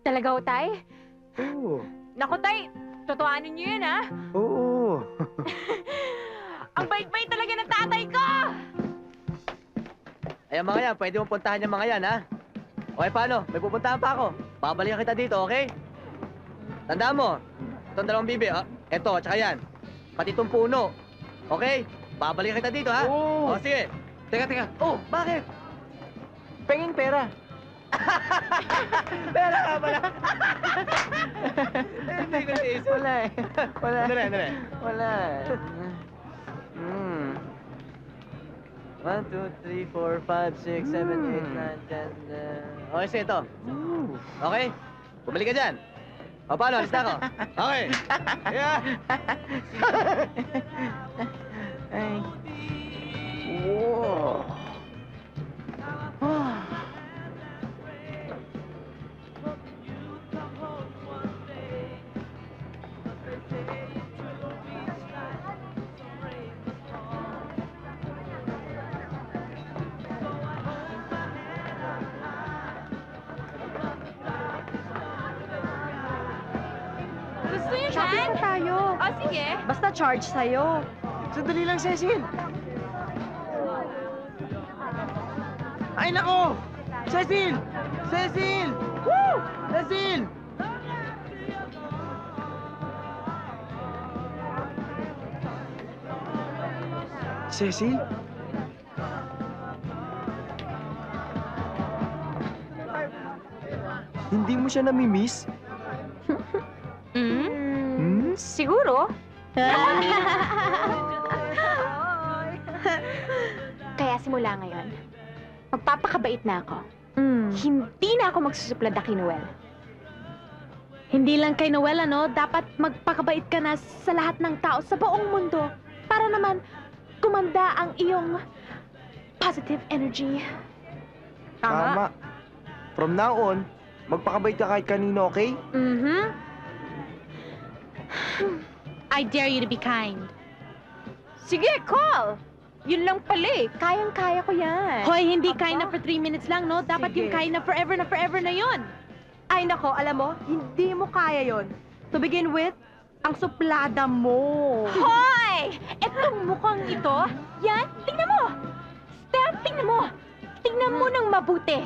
Talaga ho, tay? Oo. Naku, tay! Totoanin niyo yan, ha? Oo. Ang bait-bait talaga ng tatay ko! Ayan mga yan, pwede mong puntahan yung mga yan, ha? Okay, paano? May pupuntahan pa ako. Babalikan kita dito, okay? Tandaan mo, itong dalawang bibi, eto, tsaka yan. Pati itong puno. Okay? Babalikan kita dito, ha? Oo. O, sige. Teka. Oh, bakit? Penging pera. Pera ka pala. Hindi ko naisip. Wala eh. Wala. Dali. Wala. 1, 2, 3, 4, 5, 6, 7, 8, 9, 10. Okay, sige ito. Okay? Bumalik ka dyan. O, paano? Alis na ako. Okay. Yeah. Ay. Wow. Gusto niyo Shopping yan? na tayo. Sige. Basta charge sa'yo. Sandali lang, Cecil. Ay, nako! Cecil! Cecil! Woo! Cecil! Cecil? Hindi mo siya nami-miss? Siguro. Kaya simula ngayon, magpapakabait na ako. Hindi na ako magsusuplada kay Noel. Hindi lang kay Noel, ano? Dapat magpakabait ka na sa lahat ng tao sa buong mundo para naman gumanda ang iyong positive energy. Tama. From now on, magpakabait ka kahit kanino, okay? I dare you to be kind. Sige, call! Yun lang pala eh. Kayang-kaya ko yan. Hoy, hindi kind na for 3 minutes lang, no? Dapat Sige. yung kind na forever na yun. Ay nako, alam mo, hindi mo kaya yon. To begin with, ang suplada mo. Hoy! Etong mukhang ito, yan, tingnan mo! Steph, tingnan mo! Tingnan mo ng mabuti.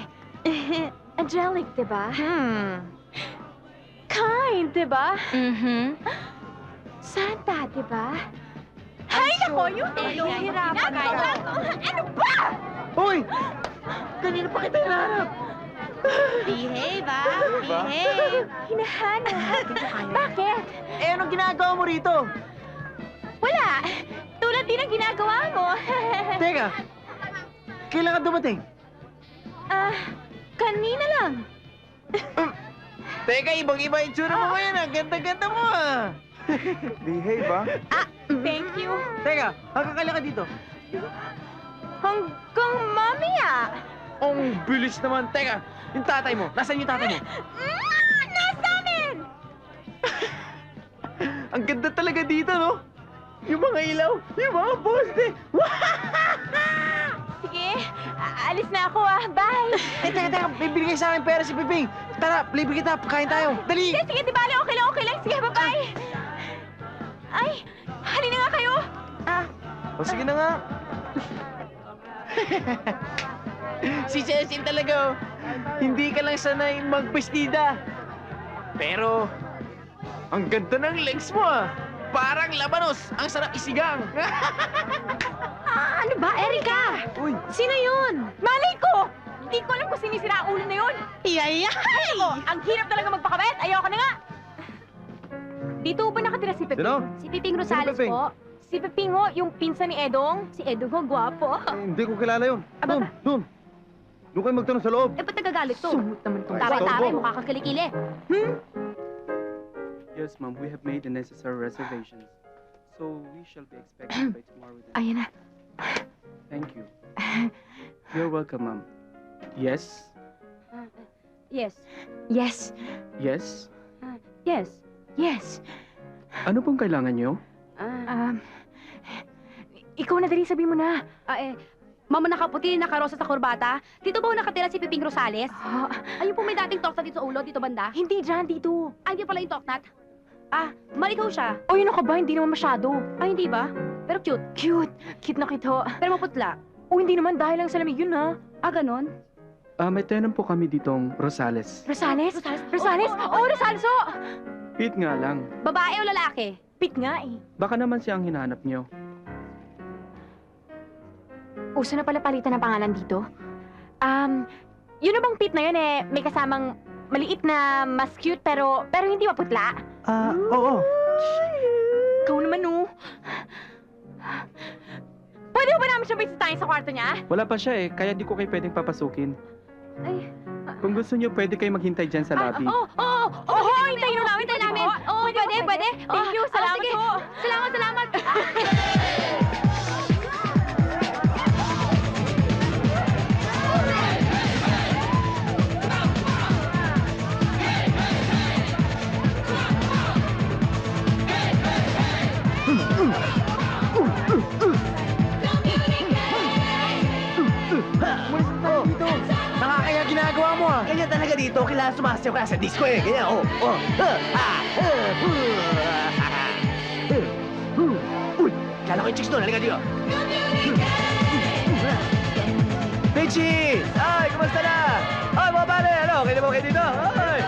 Angelic, diba? Kind, diba? Santa, diba? Ay, nako, yun eh! Hirapan ka. Ano ba? Hoy! Kanina pa kita hinahanap. Behave, Behave. Hinahanap. Bakit? Anong ginagawa mo rito? Wala. Tulad din ang ginagawa mo. Teka, kailan ka dumating? Kanina lang. Teka, ibang-iba yung tsura mo ngayon. Ang ganda-ganda mo ah. Behave, Thank you. Teka, hanggang kailan ka dito? Hanggang mamaya. Ang bilis naman. Teka, yung tatay mo. Nasaan yung tatay mo? Nasa amin! Ang ganda talaga dito, no? Yung mga ilaw, yung mga poste. Sige, alis na ako Bye! Teka, bibigay sa akin pera si Piping. Tara, libre kita, kain tayo. Dali! Sige, di bale, okay lang. Sige, bye-bye! Ay, halina nga kayo! O sige na nga. Si Cecil talaga, hindi ka lang sanay magbestida. Pero, ang ganda ng legs mo Parang labanos, ang sarap isigang. Ano ba, Erika? Uy! Sino yun? Malay ko! Hindi ko alam kung sinisira ulo na yun. Iyayay! Ang hirap talaga magpakabait. Ayoko na nga. Dito ba nakatira si Peping? Sino? Si Peping Rosales Peping? po. Si Peping ho, yung pinsan ni Edong. Si Edong ho, gwapo. Hindi ko kilala yun. Doon. Doon kayo magtanong sa loob. Ba't nagagalit to? Sumut naman tong Taray-taray, mukha kang kilikili. Yes, ma'am. We have made the necessary reservations. So, we shall be expecting by tomorrow then. Ayan na. Thank you. You're welcome, ma'am. Yes? Yes. Yes. Yes? Yes. Yes. Ano pong kailangan nyo? Ikaw na dali, sabi mo na. Mama nakaputi, nakarosa sa kurbata. Dito ba nakatira si Piping Rosales? Ayun po may dating toknat dito sa ulo, dito banda? Hindi dyan, dito. Ay, di pala yung toknat? Malikaw siya. O, yun ka ba? Hindi naman masyado. Ay, hindi ba? Pero cute. Cute. Cute na cute ho. Pero maputla. O, hindi naman dahil lang sa lamig yun, ha? Ganon? May tenant po kami ditong Rosales. Rosales? Rosales? Oo, Rosales ho! Pete nga lang. Babae o lalaki? Pit nga eh. Baka naman siya ang hinahanap nyo. Uso na pala palitan ng pangalan dito. Yun na bang Pit na yun may kasamang maliit na mas cute pero hindi maputla? Oo. Ikaw naman, no? Pwede ba namin siya bisitahin sa kwarto niya? Wala pa siya kaya di ko kayo pwedeng papasukin. Kung gusto nyo, pwede kayo maghintay dyan sa lobby. Oo, hintayin namin. Oo, pwede. Thank you, salamat sige. po. Salamat. Nakakaya ginagawa mo Ganyan talaga dito, kailangan sumasayaw kaya sa disco Ganyan, Uy, kala ko yung chicks doon, halika dito. Peachy! Ay, kumusta na? Ay, mga pare, okay na ba kayo dito? Ay!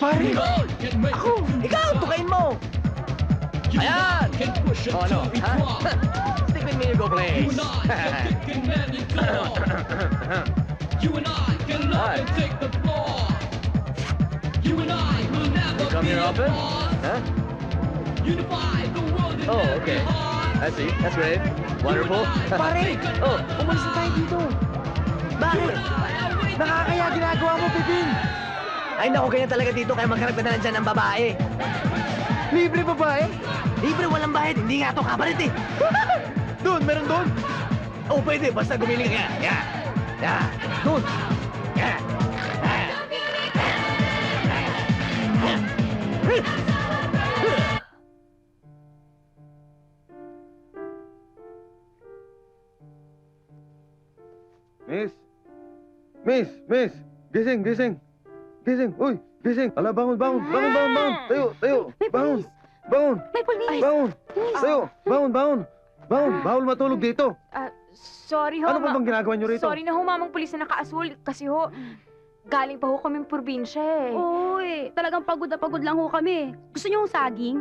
Pare! Ako! Ikaw! Tukain mo! Ayan! O ano? Ha? Stick with me, you go place! You and I can love and take the floor. You and I will never Come be here often? apart. Huh? Unify the world in Oh, every okay. heart. I see. That's great. Wonderful. Pare! Oh, Umalis na tayo dito. bakit? Nakakaya ginagawa mo, Pipin! Ay, naku, ganyan talaga dito kaya maghanap ka na lang dyan ng babae. Libre babae? Libre, walang bayad. Hindi nga to kapalit Doon, meron doon? Oh, pwede. Basta gumiling ka. Yeah. Doon. Yeah. Miss! Gising! Uy, gising! Ala, bangun! Tayo! Bangun! May pulis! Bangun! Tayo! Bangun! Bawal matulog dito! Sorry ho. Ano ba bang ginagawa niyo rito? Sorry na ho, mamang pulis na nakaasul. Kasi ho, galing pa ho kaming probinsya Uy, talagang pagod na pagod lang ho kami. Gusto niyo yung saging?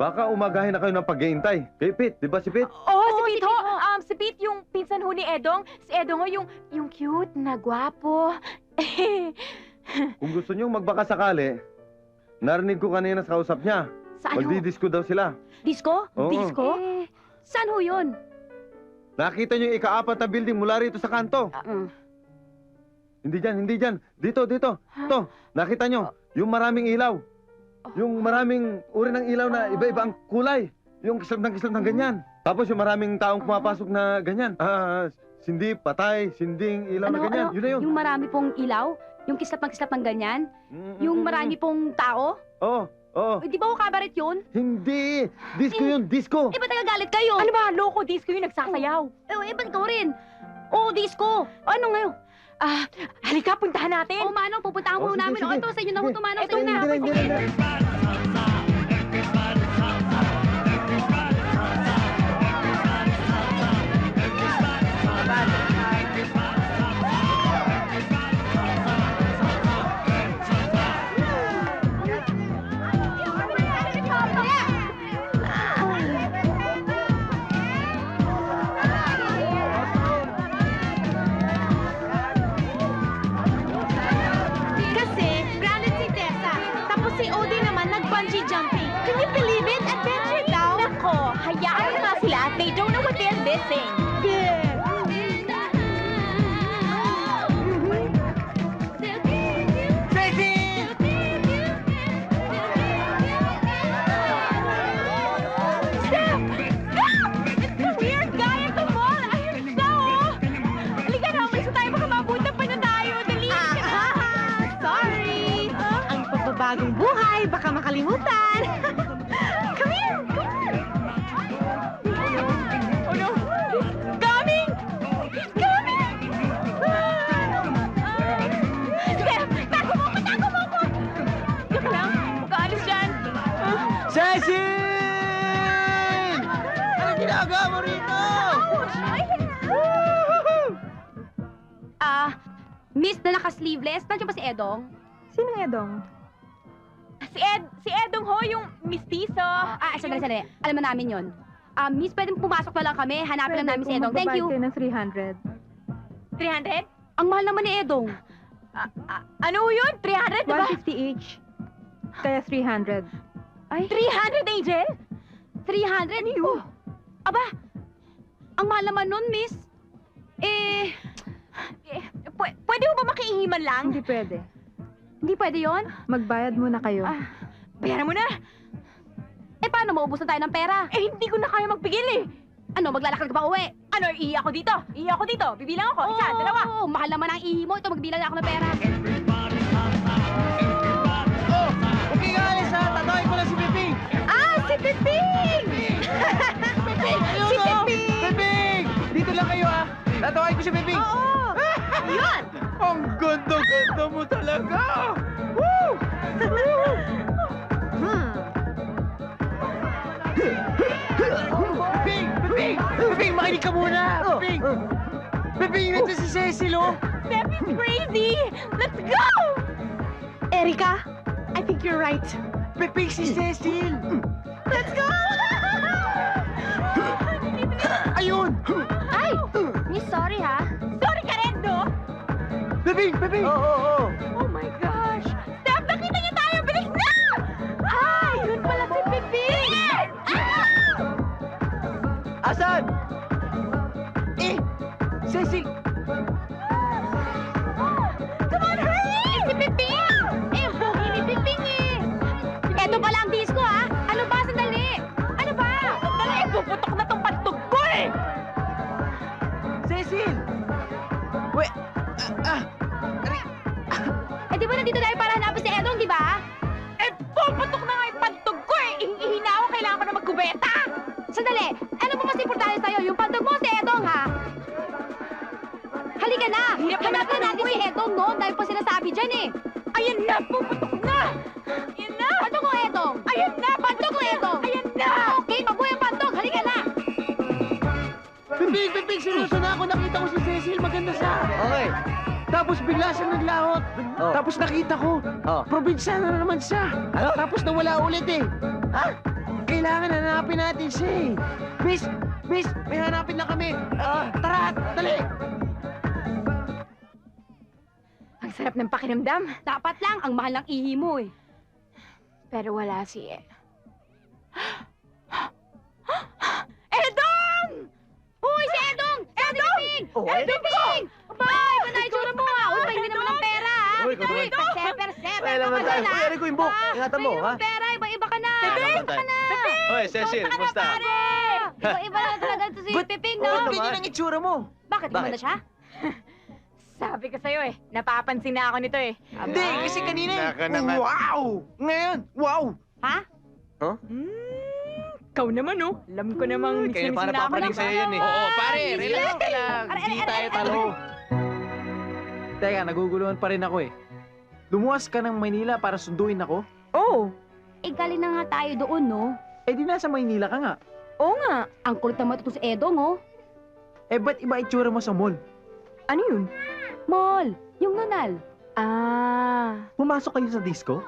Baka umagahin na kayo ng pag-iintay. Kay Pete, di ba si Pete? Si Pete ho. Si Pete yung pinsan ho ni Edong. Si Edong ho yung cute na gwapo. Kung gusto niyo magbaka sakali, narinig ko kanina sa kausap niya. Saan ho? Magdidisco daw sila. Disco? Oo. Disco? Saan ho yun? Nakita niyo yung ika-apat na building mula rito sa kanto. Hindi dyan, hindi dyan. Dito, dito. Ito, nakita nyo, yung maraming ilaw. Yung maraming uri ng ilaw na iba-iba ang kulay. Yung kislap ng ganyan. Tapos yung maraming taong pumapasok na ganyan. Sindi, patay, sinding, ilaw na ganyan. Yun na yun. Yung marami pong ilaw? Yung kislap ng ganyan? Yung marami pong tao? Oo, oo. Di ba ko kabaret yun? Hindi! Disco yun, disco! Eh, ba't nagagalit kayo? Ano ba? Loko, disco yun, nagsasayaw. Eh, ba't ikaw rin? Oo, disco. Ano ngayon? Halika, puntahan natin. Oo, Manong, pupuntahan mo namin. O, ito, sa inyo na ho, Manong, sa inyo na. Kasi, grounded si Tessa. Tapos si Odie naman nag-bungee jumping. Can you believe it? Adventure daw. Nako, hayaan mo nga sila. They don't know what they're missing. Bagong buhay, baka makalimutan. Come here, come on. Oh no, he's coming. He's coming. Steph, tago mo ko, tago mo ko. Teka lang, magkaalis dyan. Cecil! Ano ginagawa mo rito? Miss na naka-sleeveless, nandiyan ba si Edong? Sino Edong? Si Edong ho, yung mistiso. Sandali. Alam mo namin yon. Miss, pwede pumasok na lang kami. Hanapin lang namin si Edong. Thank you. Ng 300. 300? Ang mahal naman ni Edong. Ano yun? 300, diba? 150 each. Kaya 300. Ay, 300, Angel? 300? Oh. Aba, ang mahal naman nun, Miss. Pwede mo ba makihingiman lang? Hindi pwede. Hindi pwede yon? Magbayad muna kayo. Bayaran mo na. Paano maubos na tayo ng pera? Hindi ko na kaya magpigil eh. Ano, maglalakad ka pa uwi? Ano, ihi ako dito. Bibilang ako. Isa, dalawa. Oo, mahal naman ang ihi mo. Ito, magbilang na ako ng pera. Huwag kang alis ha! Tatawin ko lang si Piping! Si Piping! Piping! Ayun Si o! Piping! Piping! Dito lang kayo ha! Tatawin ko si Piping! Oo! Yun! Ang ganda-ganda mo talaga! Woo! Piping! Piping, makinig ka muna! Piping! Piping, nandito si Cecil oh! Steph is crazy! Let's go! Erica, I think you're right. Piping, si Cecil! Let's go! Ayun! Ay! Miss, sorry ha. Sorry ka rin, no? Piping! Piping! Oh my gosh! Steph, nakita niya tayo! Bilis na! Yun pala si Piping! Asan? Cecil! Come on, hurry! Si Piping! Ang pogi ni Piping eh! Eto pala ang disco ha. Ano ba? Sandali. Ano ba? Sandali, puputok na tong pantog ko eh! Cecil! Wait! Di ba nandito tayo para hanapin si Edong, di ba? Puputok na nga yung pantog ko eh! Ihina ako, kailangan ko na magkubeta! Sandali. Ano ba mas importante sa'yo? Yung pantog mo si Edong ha? Halika na! Hanapin natin si Edong, no? Dahil pa sinasabi dyan eh. Ayan na! Puputok na! Ayan na! Pantog ko, Edong! Ayan na! Pantog ko, Edong! Ayan na! Okay, mabuhay ang pantog! Halika na! Piping! Piping! Seryoso na ako! Nakita ko si Cecil! Maganda siya! Okay. Tapos bigla siyang naglahot. Tapos nakita ko, probinsya na naman siya. Ano? Tapos nawala ulit eh. Kailangan hanapin natin siya eh. Miss, may hanapin na kami. Tara, dali! Ang sarap ng pakiramdam. Dapat lang, ang mahal ng ihi mo eh. Pero wala si Edong! Uy, si Edong! Edong! Oh, Edong! Bye! Iba na yung tsura mo ha! Uy, pahingi naman Uy, ikaw naman. Perse. Ay, naman tayo. Uy, Eriko, yung book. Ingatan mo, ha? Pera, iba-iba ka na. Naman tayo. Uy, Cecil, kumusta? Iba-iba na talaga ito si Piping, no? Ba't ganyan ang itsura mo? Bakit? Gumanda siya? Sabi ko sa'yo eh, napapansin na ako nito eh. Hindi, kasi kanina eh. Naka naman. Wow! Ngayon, wow! Ha? Huh? Ikaw naman oh. Alam ko namang Kaya para na ako papanig lang. sa'yo yan eh. Oo, pare, relax ka lang. Hindi tayo talo. Teka, naguguluhan pa rin ako eh. Lumuwas ka ng Maynila para sunduin ako? Oo. Eh, galing na nga tayo doon, no? Eh di nasa Maynila ka nga. Oo nga. Ang kulit naman ito si Edong, oh. Eh ba't iba itsura mo sa mall? Ano yun? Mall. Yung nunal. Ah. Pumasok kayo sa disco?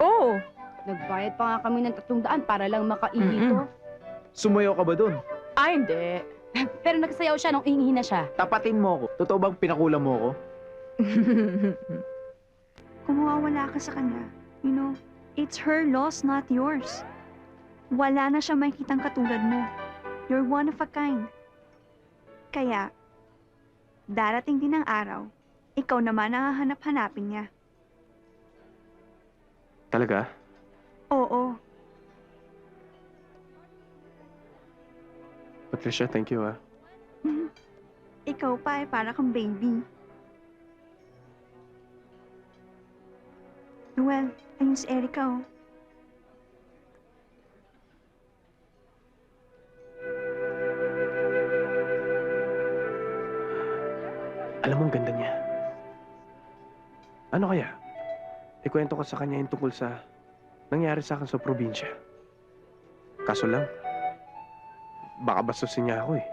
Oo. Nagbayad pa nga kami ng 300 para lang makaihito. Sumayaw ka ba dun? Ay, hindi. Pero nagsayaw siya nung ihingi na siya. Tapatin mo ako. Totoo bang pinakulam mo ako? Kung mawawala ka sa kanya, you know, it's her loss, not yours. Wala na siya makikitang katulad mo. You're one of a kind. Kaya, darating din ang araw, ikaw naman ang hahanap-hanapin niya. Talaga? Oo. Patricia, thank you, ha? Ikaw pa ay para kang baby. Well, ayun si Erica, oh. Alam mo, ang ganda niya. Ano kaya? Ikwento ko sa kanya yung tungkol sa nangyari sa akin sa probinsya. Kaso lang, baka bastusin niya ako eh.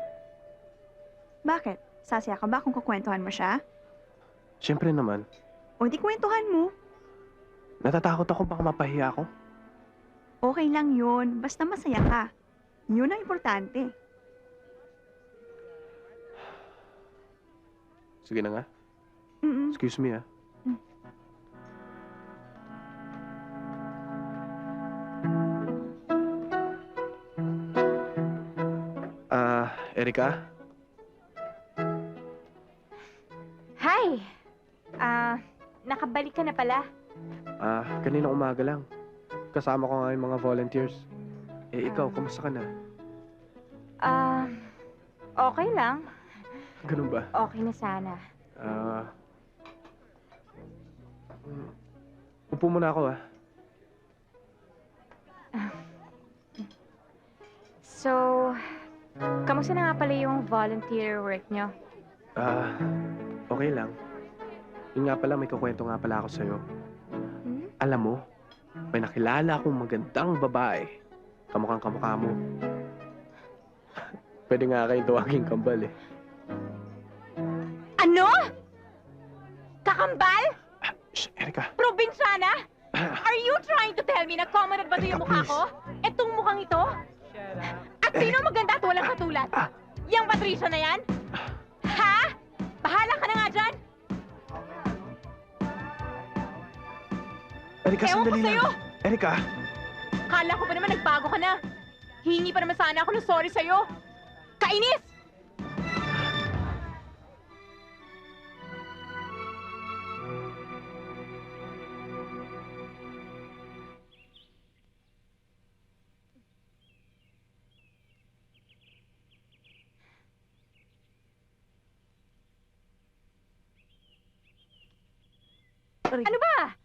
Bakit? Sasya ka ba kung kukwentuhan mo siya? Siyempre naman, O di kwentuhan mo. natatakot ako baka mapahiya ako. Okay lang yun. Basta masaya ka. Yun ang importante. Sige na nga. Excuse me, ah. Erika? Hi! Nakabalik ka na pala. Kanina umaga lang. Kasama ko nga yung mga volunteers. Eh, ikaw, kamusta ka na? Okay lang. Ganun ba? Okay na sana. Upo muna ako, ah. So, kamusta na nga pala yung volunteer work nyo? Okay lang. Yun nga pala, may kukwento nga pala ako sa'yo. Alam mo, may nakilala akong magandang babae. Kamukhang kamukha mo. Pwede nga kayong tuwaging kambal, eh. Ano? Kakambal? Shh, Erika. Probinsyana? Are you trying to tell me na common at bato yung mukha ko? Etong mukhang ito? At sino maganda at walang katulad? Yang Patricia na yan? Ha? Bahala ka na nga dyan! Erika, Ewan ko sandali sa'yo! lang. Erika! Kala ko pa naman nagbago ka na. Hingi pa naman sana ako ng sorry sa'yo. Kainis! Ano ba?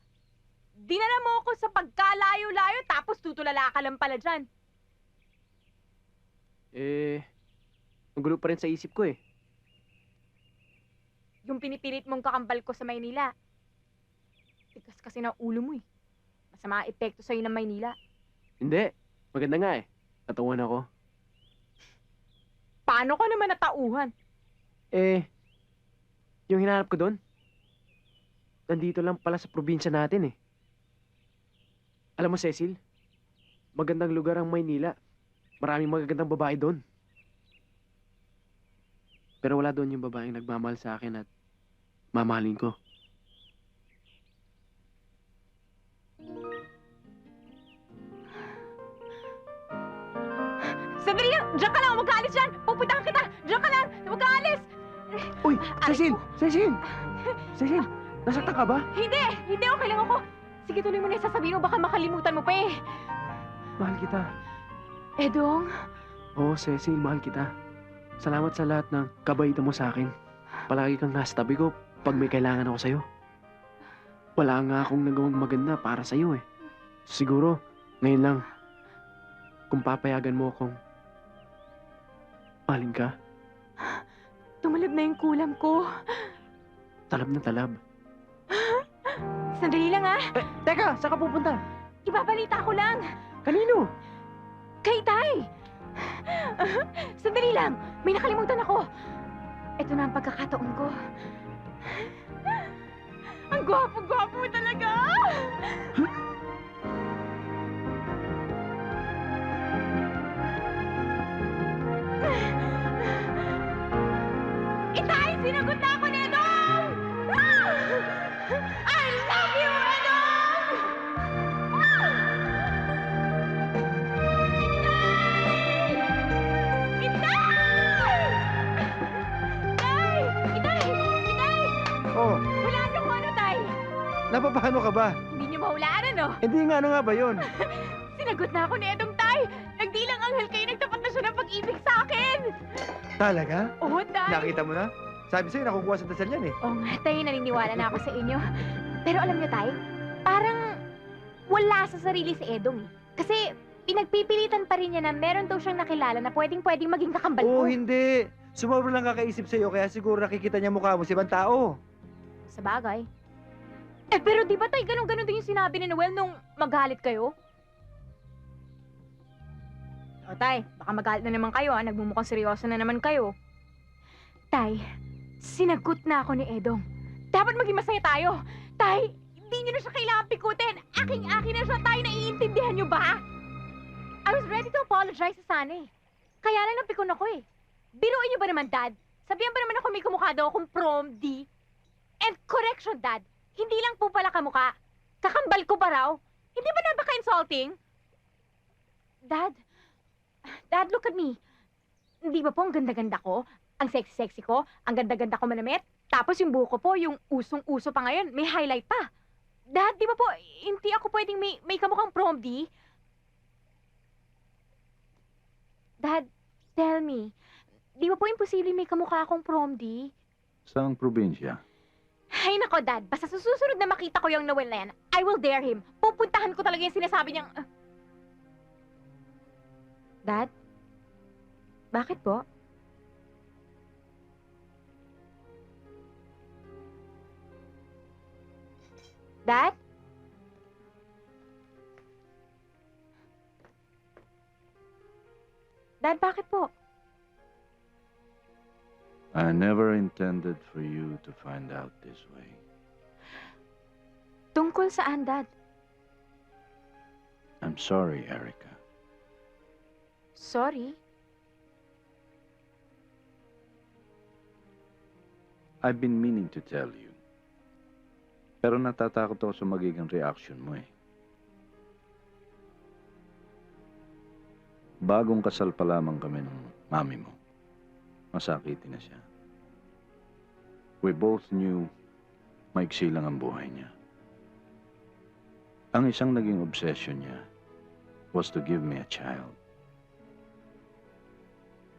Dinala mo ako sa pagkalayo-layo tapos tutulala ka lang pala dyan. Ang gulo pa rin sa isip ko, eh. Yung pinipilit mong kakambal ko sa Maynila. Tigas kasi ng ulo mo eh. Masama ang epekto sa'yo ng Maynila. Hindi. Maganda nga, eh. Natawan ako. Paano ka naman natauhan? Yung hinahanap ko doon, nandito lang pala sa probinsya natin, eh. Alam mo, Cecil, magandang lugar ang Maynila. Maraming magagandang babae doon. Pero wala doon yung babaeng nagmamahal sa akin at mamahalin ko. Sandali lang! Diyan ka lang! Huwag ka alis dyan! Pupuntahan kita! Diyan ka lang! Huwag ka alis! Uy! Cecil! Cecil! Cecil! Nasaktan ka ba? Hindi! Hindi, okay lang ako. Sige, tuloy mo na yung sasabihin mo. Baka makalimutan mo pa eh. Mahal kita. Edong? Oo, Cecil, mahal kita. Salamat sa lahat ng kabaitan mo sa akin. Palagi kang nasa tabi ko pag may kailangan ako sa'yo. Wala nga akong nagawang maganda para sa'yo eh. Siguro, ngayon lang, kung papayagan mo akong mahalin ka. Tumalab na yung kulam ko. Talab na talab. Sandali lang ah. Teka, saan ka pupunta? Ibabalita ko lang. Kanino? Kay Tay. Sandali lang. May nakalimutan ako. Ito na ang pagkakataon ko. Ang gwapo-gwapo mo talaga. Itay, sinagot na ako ni Edong! I love you, Edong! Oh, Wala niyo kung ano, Tay. napapaano ka ba? Hindi niyo mahulaan, ano? Hindi nga, ano nga ba yun? Sinagot na ako ni Edong, Tay. Nagdilang anghel kayo, nagtapat na siya ng pag-ibig sa akin. Talaga? Oo, Tay. Nakita mo na? Sabi sa'yo, nakukuha sa dasal yan eh. Oo nga, Tay, naniniwala na ako sa inyo. Pero alam niyo, Tay, parang wala sa sarili si Edong eh. Kasi pinagpipilitan pa rin niya na meron daw siyang nakilala na pwedeng maging kakambal ko. Oo, hindi. Sumobra lang kakaisip sa'yo, kaya siguro nakikita niya mukha mo sa ibang tao. Sa bagay. Eh, pero di ba, Tay, ganun-ganun din yung sinabi ni Noel nung magalit kayo? O, Tay, baka magalit na naman kayo, nagmumukhang seryoso na naman kayo. Tay, sinagot na ako ni Edong. Dapat maging masaya tayo. Tay, hindi niyo na siya kailangan pikutin. Aking-akin na siya, Tay. Naiintindihan niyo ba? I was ready to apologize sa Sana eh. Kaya lang napikon ako eh. Biruin niyo ba naman, Dad? Sabihan ba naman ako may kamukha daw akong prom D? And correction, Dad. Hindi lang po pala kamukha. Kakambal ko pa raw. Hindi ba napaka-insulting? Dad, look at me. Hindi ba po ang ganda-ganda ko? Ang sexy-sexy ko? Ang ganda-ganda ko manamit? Tapos yung buhok ko po, yung usong-uso pa ngayon, may highlight pa. Dad, di ba po, hindi ako pwedeng may kamukhang prom D? Dad, tell me, di ba po imposible may kamukha akong prom D? Saang probinsya? Ay nako, Dad, basta sa susunod na makita ko yung Noel na yan, I will dare him. Pupuntahan ko talaga yung sinasabi niyang... Dad? Bakit po? Dad? Dad, bakit po? I never intended for you to find out this way. Tungkol saan, Dad? I'm sorry, Erica. Sorry? I've been meaning to tell you. Pero natatakot ako sa magiging reaction mo eh. Bagong kasal pa lamang kami ng mami mo. Masakitin na siya. We both knew maiksi lang ang buhay niya. Ang isang naging obsession niya was to give me a child.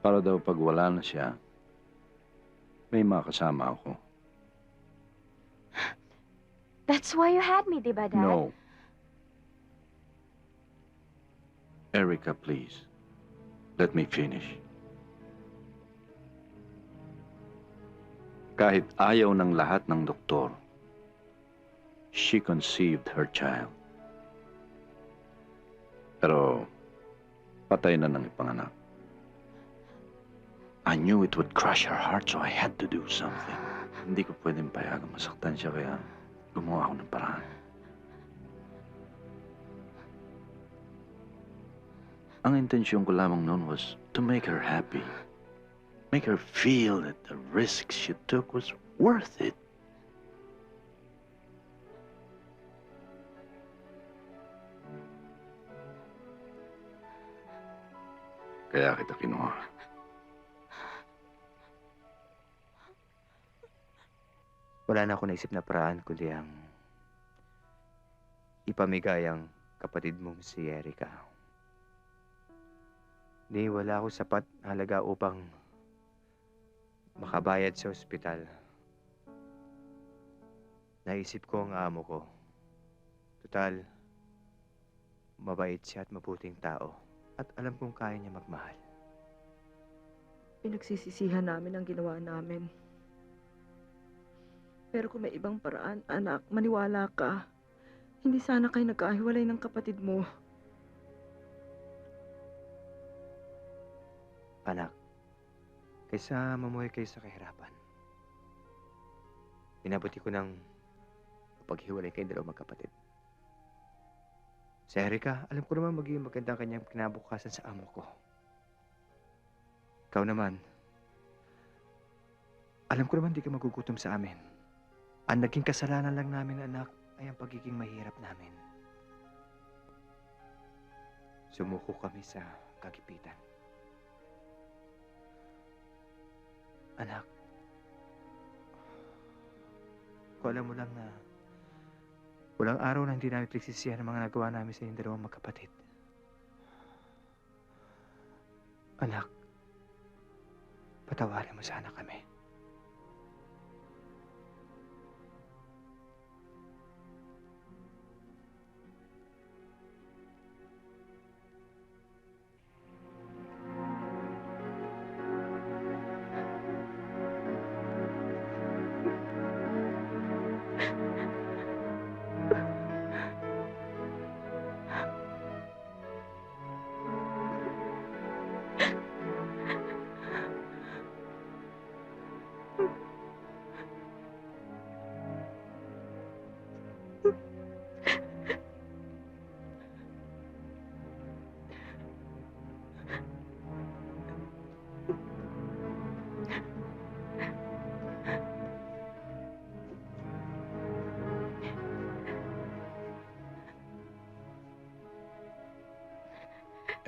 Para daw pag wala na siya, may makasama ako. That's why you had me, di ba, Dad? No. Erica, please. Let me finish. Kahit ayaw ng lahat ng doktor, she conceived her child. Pero patay na ng ipanganak. I knew it would crush her heart, so I had to do something. Hindi ko pwedeng payagang masaktan siya, kaya gumawa ako ng paraan. Ang intensyon ko lamang noon was to make her happy. Make her feel that the risk she took was worth it. Kaya kita kinuha. Wala wala na ako naisip na paraan kundi ang ipamigay ang kapatid mong si Erica. Ni wala ako sapat na halaga upang makabayad sa ospital. Naisip ko ang amo ko. Total, mabait siya at mabuting tao. At alam kong kaya niya magmahal. Pinagsisisihan namin ang ginawa namin. Pero kung may ibang paraan, anak, maniwala ka. Hindi sana kayo nagkahiwalay ng kapatid mo. Anak, kaysa mamuhay kayo sa kahirapan, pinabuti ko ng paghiwalay kayong dalawang magkapatid. Si Erica, alam ko naman magiging maganda ang kanyang kinabukasan sa amo ko. Ikaw naman, alam ko naman di ka magugutom sa amin. Ang naging kasalanan lang namin, anak, ay ang pagiging mahirap namin. Sumuko kami sa kagipitan. Anak, kung alam mo lang na walang araw na hindi namin pinagsisihan ang mga nagawa namin sa inyong dalawang magkapatid. Anak, patawarin mo sana kami.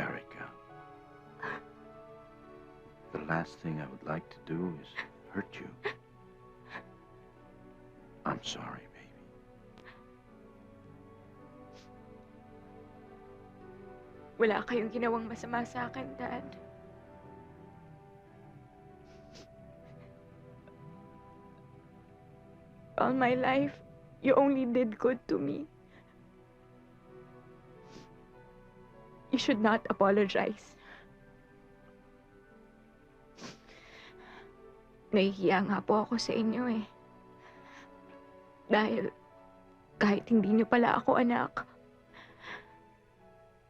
Erica, the last thing I would like to do is hurt you. I'm sorry, baby. Wala kayong ginawang masama sa akin, Dad. All my life, you only did good to me. You should not apologize. Nahihiya nga po ako sa inyo eh. Dahil kahit hindi niyo pala ako anak,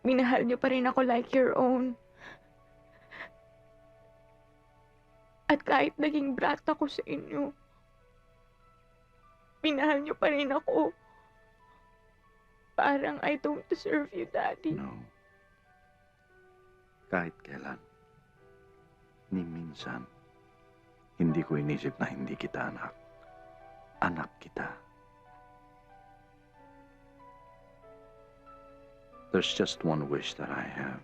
minahal niyo pa rin ako like your own. At kahit naging brat ako sa inyo, minahal niyo pa rin ako. Parang I don't deserve you, Daddy. No. Kahit kailan, ni minsan, hindi ko inisip na hindi kita anak. Anak kita. There's just one wish that I have.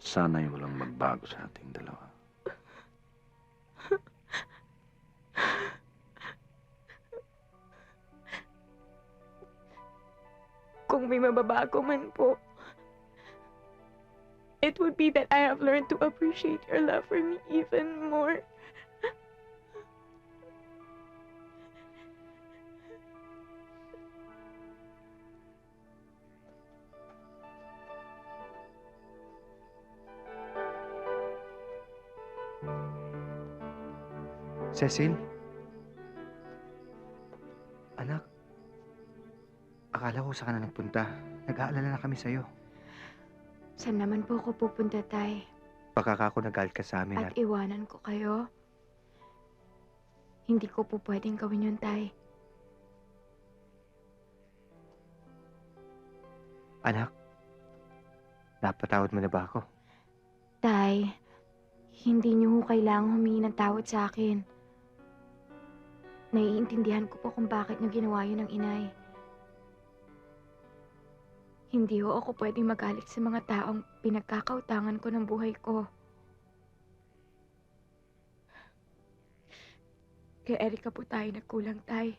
Sana'y walang magbago sa ating dalawa. Kung may mababago man po, it would be that I have learned to appreciate your love for me even more. Cecil? Anak, akala ko saan ka na nagpunta. Nag-aalala na kami sa'yo. Saan naman po ako pupunta, Tay? Baka ako nagalit ka sa amin At iwanan ko kayo? Hindi ko po pwedeng gawin yun, Tay. Anak, napatawad mo na ba ako? Tay, hindi niyo ho kailangang humingi ng tawad sa akin. Naiintindihan ko po kung bakit niyo ginawa yun ng inay. Hindi ho ako pwedeng magalit sa mga taong pinagkakautangan ko ng buhay ko. Kay Erica po tayo nagkulang, Tay.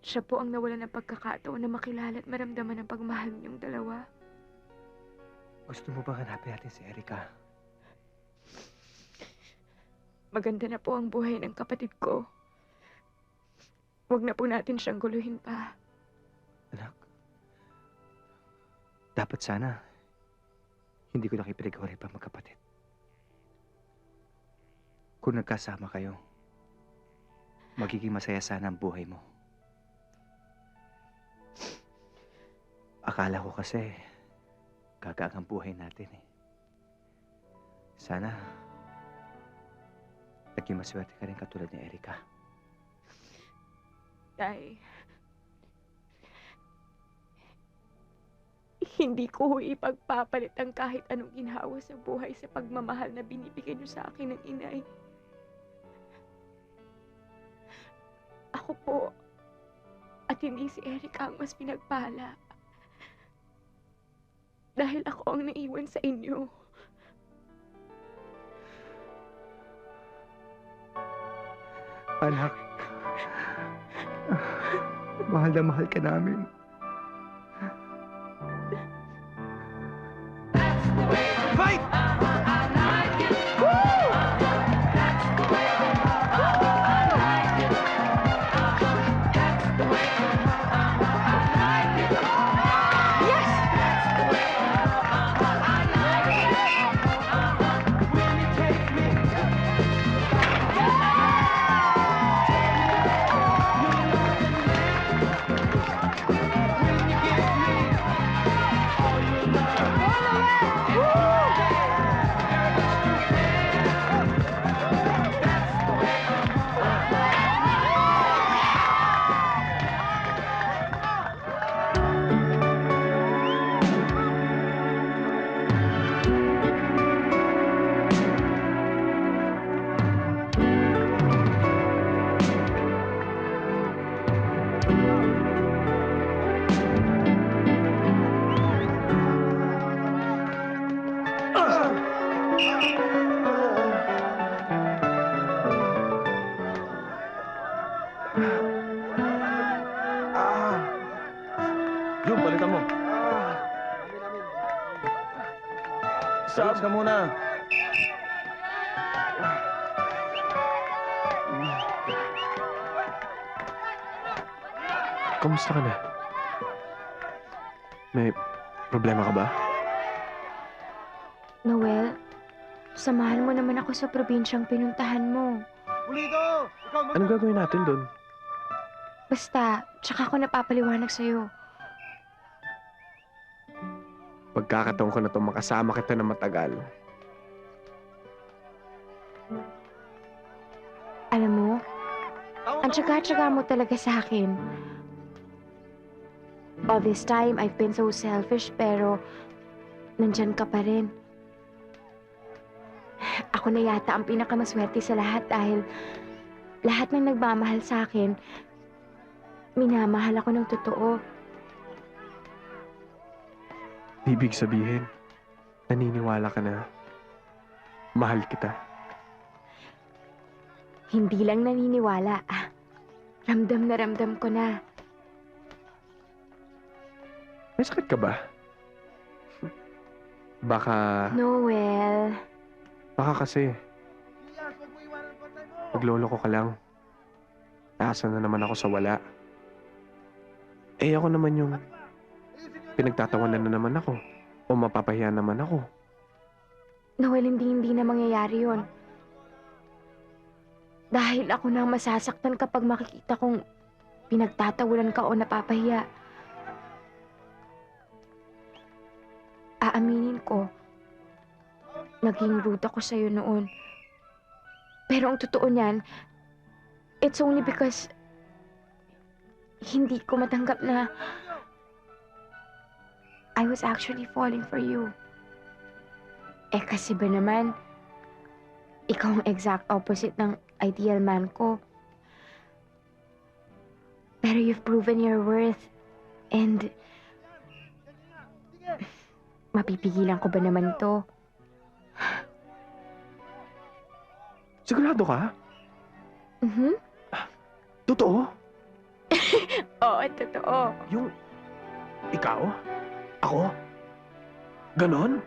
Siya po ang nawalan ng pagkakataon na makilala at maramdaman ang pagmahal niyong dalawa. Gusto mo bang hanapin natin si Erica? Maganda na po ang buhay ng kapatid ko. Huwag na po natin siyang guluhin pa. Dapat sana, hindi ko nakipinagawa pa magkapatid. Kung nagkasama kayo, magiging masaya sana ang buhay mo. Akala ko kasi, gagaan ang buhay natin eh. Sana, naging maswerte ka rin katulad ni Erica. Tay, hindi ko ipagpapalit ang kahit anong ginhawa sa buhay sa pagmamahal na binibigay niyo sa akin ng inay. Ako po, at hindi si Erica ang mas pinagpala. Dahil ako ang naiwan sa inyo. Anak, mahal na mahal ka namin. Fight! Jun, balikan mo. Relax ka muna. Kamusta ka na? May problema ka ba? Noel, samahan mo naman ako sa probinsyang pinuntahan mo. Pulito! Anong gagawin natin doon? Basta, tsaka ako napapaliwanag sa'yo. Pagkakataon ko na itong makasama kita na matagal. Alam mo, ang tsaga-tsaga mo talaga sa akin. All this time, I've been so selfish, pero nandyan ka pa rin. Ako na yata ang pinakamaswerte sa lahat dahil lahat ng nagmamahal sa akin, minamahal ako ng totoo. Ibig sabihin, naniniwala ka na mahal kita. Hindi lang naniniwala. Ramdam na ramdam ko na. May sakit ka ba? Baka kasi nagloloko ka lang. Asa na naman ako sa wala. Eh ako naman yung pinagtatawanan na naman ako o mapapahiya naman ako. Noel, hindi na mangyayari yun. Dahil ako na masasaktan kapag makikita kong pinagtatawanan ka o napapahiya. Aaminin ko, naging rude ako sa'yo noon. Pero ang totoo niyan, it's only because hindi ko matanggap na I was actually falling for you. Eh kasi ba naman, ikaw ang exact opposite ng ideal man ko. Pero you've proven your worth and mapipigilan ko ba naman to? Sigurado ka? Mhm. Totoo? Oo, totoo. Yung... Ikaw? Ako? Ganon?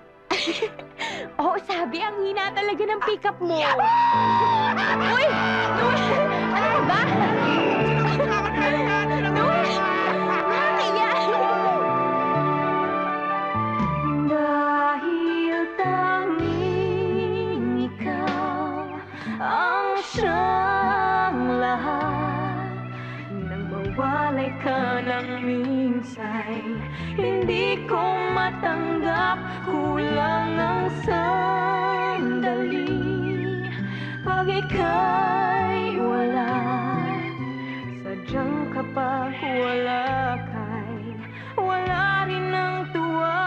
Oo, sabi, ang hina talaga ng pick-up mo. Uy! Uy! Ano ka ba? Dahil tanging ikaw ang siyang lahat. Nang mawalay ka ng minsay, hindi ko matanggap, kulang ang sandali. Pag ika'y wala, sadyang kapag wala ka'y wala rin ang tuwa.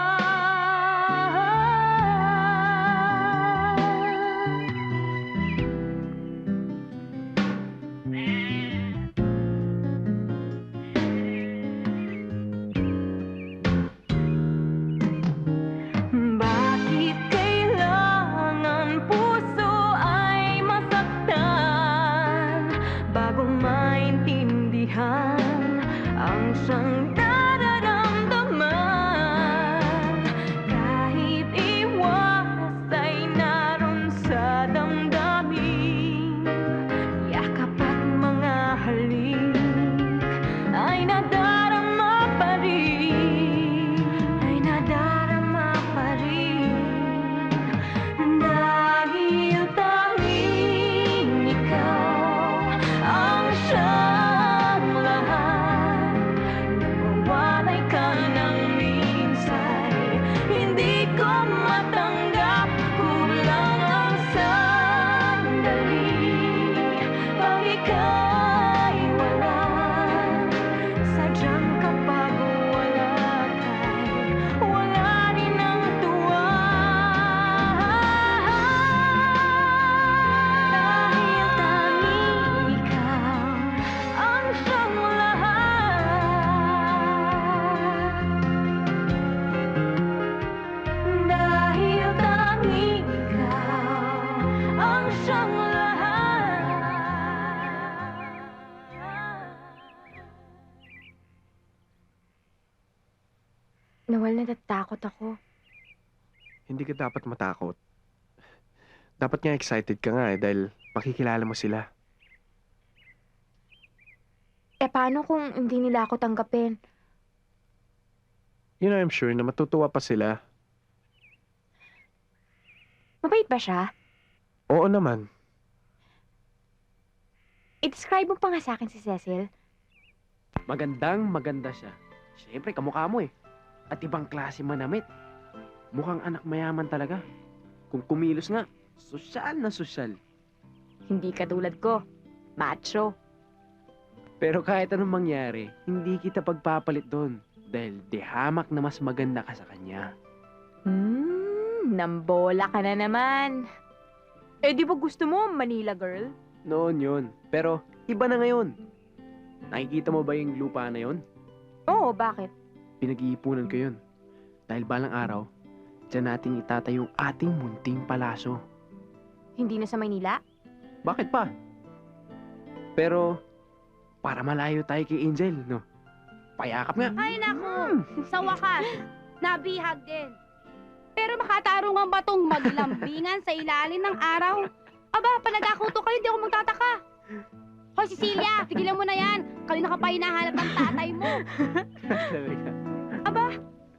Bakit kailangan puso ay masaktan bago maintindihan ang siyang nararamdaman? Kahit iwas ay naroon sa damdamin, yakap at mga halik ay nadarama pa rin, ay nadarama pa rin. Dahil tanging ikaw ang siyang lahat. Nang mawalay ka ng minsay, hindi ko matanggap, kulang ang sandali. Pag ika'y wala, sadyang kapag wala ka'y wala rin ang tuwa. Dahil tanging ikaw ang siyang lahat. Dahil tanging ikaw ang siyang lahat. Noel, natatakot ako. Hindi ka dapat matakot. Dapat nga excited ka nga dahil makikilala mo sila. Paano kung hindi nila ako tanggapin? You know, I'm sure na matutuwa pa sila. Mabait ba siya? Oo naman. I-describe mo pa nga sa akin si Cecil. Maganda siya. Siyempre, kamukha mo eh. At ibang klase manamit. Mukhang anak mayaman talaga. Kung kumilos nga, sosyal na sosyal. Hindi katulad ko. Macho. Pero kahit anong mangyari, hindi kita pagpapalit doon. Dahil di hamak na mas maganda ka sa kanya. Nambola ka na naman. Di ba gusto mo Manila girl? Noon yun. Pero iba na ngayon. Nakikita mo ba yung lupa na yun? Oo, bakit? Pinag-iipunan ko yun. Dahil balang araw, dyan natin itatayo yung ating munting palaso. Hindi na sa Maynila? Bakit pa? Pero, para malayo tayo kay Angel, no? Payakap nga. Ay naku, sa wakas, nabihag din. Pero makatarungan ba tong maglambingan sa ilalim ng araw? Aba, panagakuto kayo, di ako magtataka. Hoy, Cecilia, tigilan mo na yan. Kanina ka pa hinahanap ng tatay mo. Aba,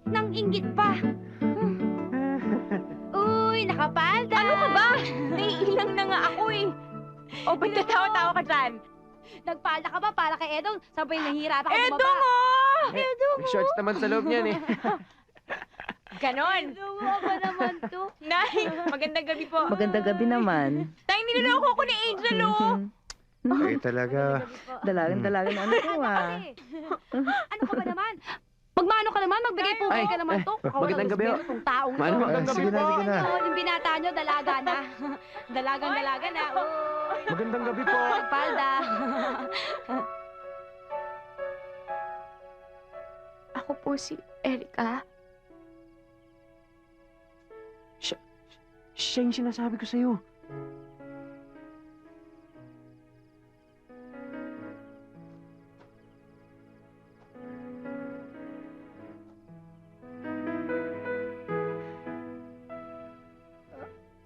nang inggit pa. Uy, nakapalda. Ano ka ba? Naiilang na nga ako eh. O, ba't katawa-tawa ka dyan? Nagpalda ka ba para kay Edong? Sabay nahihirapan ka bumaba. Edong oh! Edong May shorts naman sa loob niyan eh. Ganon. Edong ka naman to. Nay, magandang gabi po. Magandang gabi naman. Tay, niloloko ko ni Angel oh. Ay, talaga. Dalagan ano to ah. Ano ka ba naman? Magmano ka naman, magbigay-pugay ka naman to. Magandang gabi, oh. Itong taong Mano, to. magandang gabi po. Sige na. Yung binata nyo, dalaga na. Dalagang-dalaga na. Magandang gabi po. Palda. Ako po si Erica. Siya yung sinasabi ko sa'yo.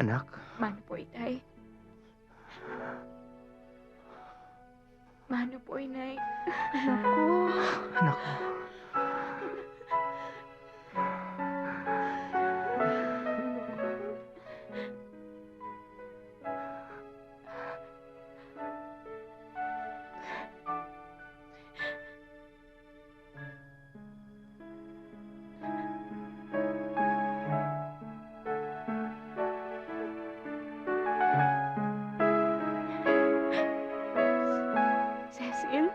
Anak, Mano po, Itay. Mano po, Inay. Anak ko. anak ko. Cecil?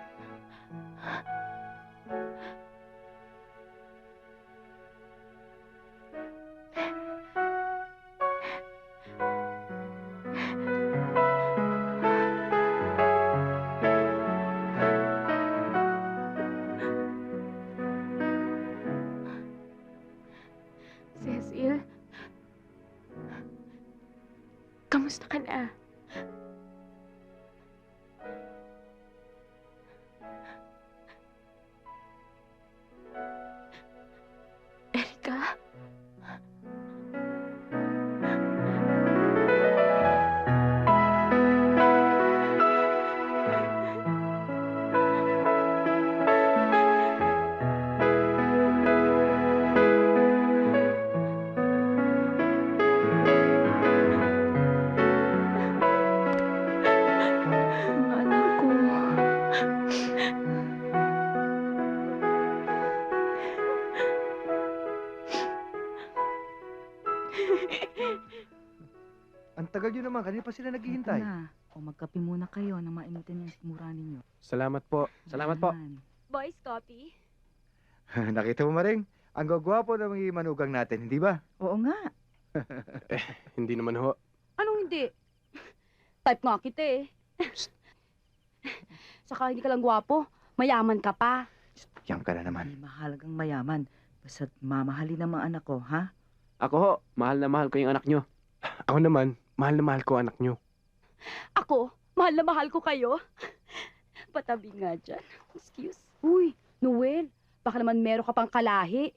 Cecil? Kamusta ka na? Erika? Mga anak ko. Ang tagal nyo naman, kanina pa sila naghihintay. Ito na. O magkape muna kayo na mainitin yung sikmura ninyo. Salamat po. Salamat po. Boys, coffee? Nakita mo, Maring? Ang gagwapo ng mga manugang natin, hindi ba? Oo nga. Hindi naman ho. Anong hindi? Type nga kita eh. Saka hindi ka lang gwapo, mayaman ka pa. Yan ka na naman. Hindi mahalagang mayaman. Basta't mamahalin ang mga anak ko, ha? Ako ho, mahal na mahal ko yung anak nyo. Ako naman, mahal na mahal ko anak nyo. Ako, mahal na mahal ko kayo. Patabi nga dyan. Excuse. Uy, Noel, baka naman meron ka pang kalahi.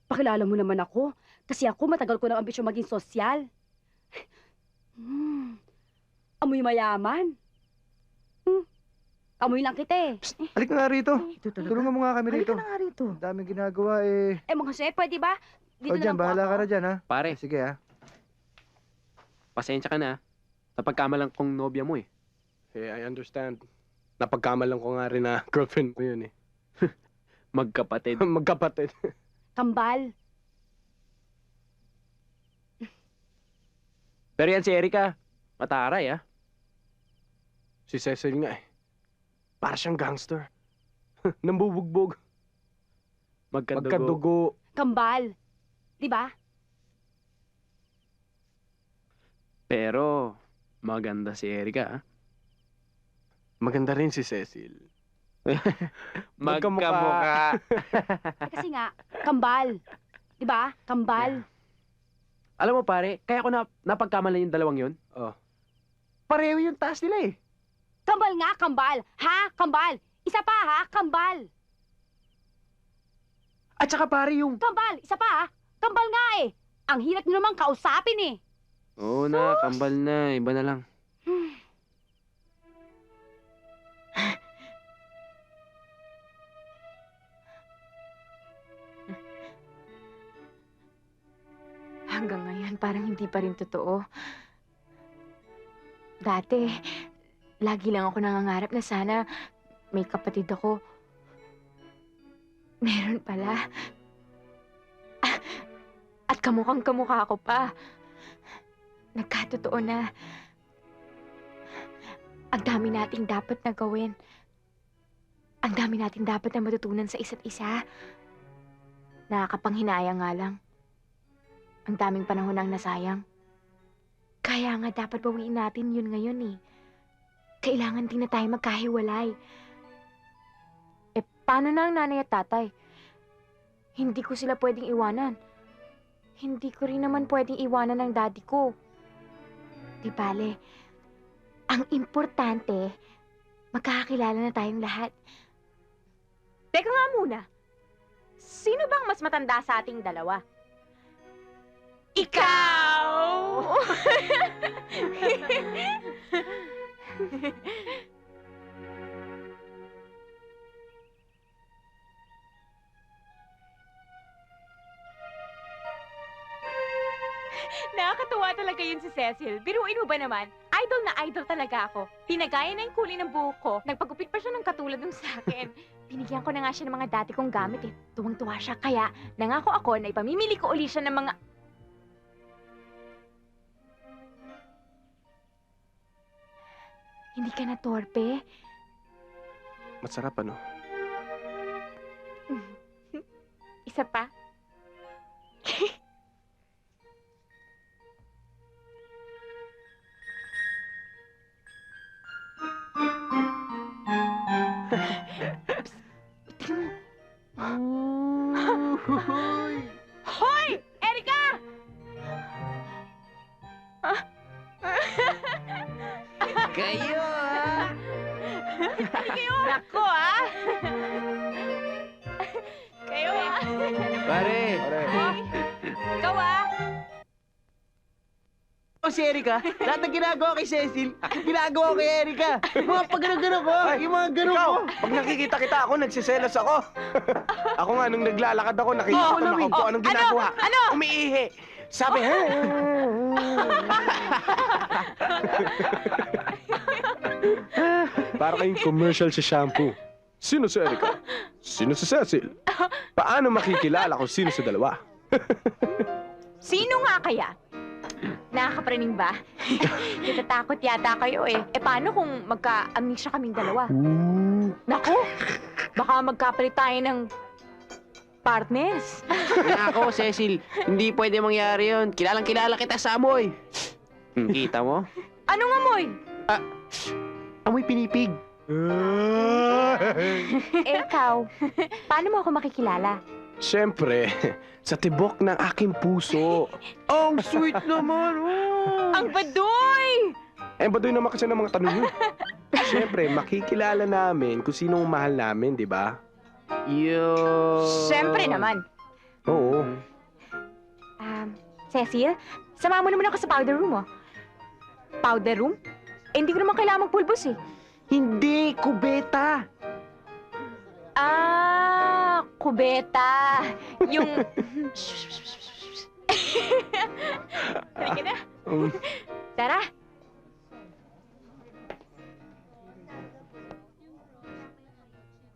Pakilala mo naman ako. Kasi ako, matagal ko ng ambisyon maging sosyal. Amoy mayaman. Amoy lang kita eh. Halika nga rito. Ito talaga. Tulungan mo nga kami rito. Halika na nga rito. Daming ginagawa eh. Mga chef, pwede ba? Dito O dyan, lang po bahala ako. ka na dyan ha. Pare, Sige ha. pasensya ka na. Napagkamalan kong nobya mo eh. I understand. Napagkamalan ko nga rin na girlfriend ko yun eh. Magkapatid. Magkapatid. Kambal. Pero yan si Erika, mataray ah. Si Cecil nga eh. Para siyang gangster. Nambubugbog. Magkadugo. Magkadugo. Kambal. Di ba? Pero, maganda si Erika ah. Maganda rin si Cecil. Magkamukha. Kasi nga, kambal. Di ba? Kambal. Alam mo pare, kaya ko napagkamalan yung dalawang yun. Oh. Pareho yung taas nila eh. Kambal nga, kambal. Ha? Kambal. Isa pa ha? Kambal. At saka pare yung... Kambal. Isa pa ha? Kambal nga eh. Ang hirap nyo naman kausapin eh. Oo na, kambal na. Iba na lang. Hanggang ngayon, parang hindi pa rin totoo. Dati, lagi lang ako nangangarap na sana may kapatid ako. Meron pala. At kamukhang kamukha ko pa. Nagkatotoo na. Ang dami nating dapat na gawin. Ang dami nating dapat na matutunan sa isa't isa. Nakakapanghinaya nga lang. Ang daming panahon ang nasayang. Kaya nga dapat bawiin natin yun ngayon eh. Kailangan din na tayo magkahiwalay. Eh, paano na ang nanay at tatay? Hindi ko sila pwedeng iwanan. Hindi ko rin naman pwedeng iwanan ng daddy ko. Di bale, ang importante, magkakakilala na tayong lahat. Teka nga muna. Sino bang mas matanda sa ating dalawa? Ikaw! Nakakatuwa talaga yun si Cecil. Biruin mo ba naman? Idol na idol talaga ako. Pinagaya na yung kulay ng buhok ko. Nagpagupit pa siya ng katulad ng sa akin. Binigyan ko na nga siya ng mga dati kong gamit eh. Tuwang-tuwa siya. Kaya nangako ako na ipamimili ko uli siya ng mga... Hindi ka na torpe. Masarap, ano? Isa pa. Hoy! Erika! Kayo, ah! Kayo! Nako, ah! Kayo, ah! Pare! Ikaw, ah! O si Erika, lahat ng ginagawa kay Cecil, ginagawa ko kay Erika. Yung mga pagano-gano ko, yung mga gano ko. Pag nakikita kita ako, nagsiselos ako. Ako nga, nung naglalakad ako, nakikita ko na kung anong ginagawa. Ano? Umiihi. Sabi, para kayong commercial sa shampoo. Sino si Erika? Sino si Cecil? Paano makikilala kung sino sa dalawa? Sino nga kaya? Nakakapraning ba? Natatakot yata kayo eh. Eh paano kung magka-amnesia kaming dalawa? Naku! Baka magkapalit tayo ng partners. Ako, Cecil, hindi pwede mangyari yun. Kilalang-kilala kita sa amoy. Kita mo? Anong amoy? Amoy pinipig. Eh ikaw, paano mo ako makikilala? Siyempre, sa tibok ng aking puso. Ang sweet naman! Oh. Ang baduy! Eh, baduy naman kasi ng mga tanong yun. Siyempre, makikilala namin kung sino ang mahal namin, di ba? Siyempre naman. Oo. Cecil, sama mo naman ako sa powder room, oh. Powder room? Eh, hindi ko naman kailangan magpulbos, eh. Hindi, kubeta. Kubeta. Yung... Halika na. Tara.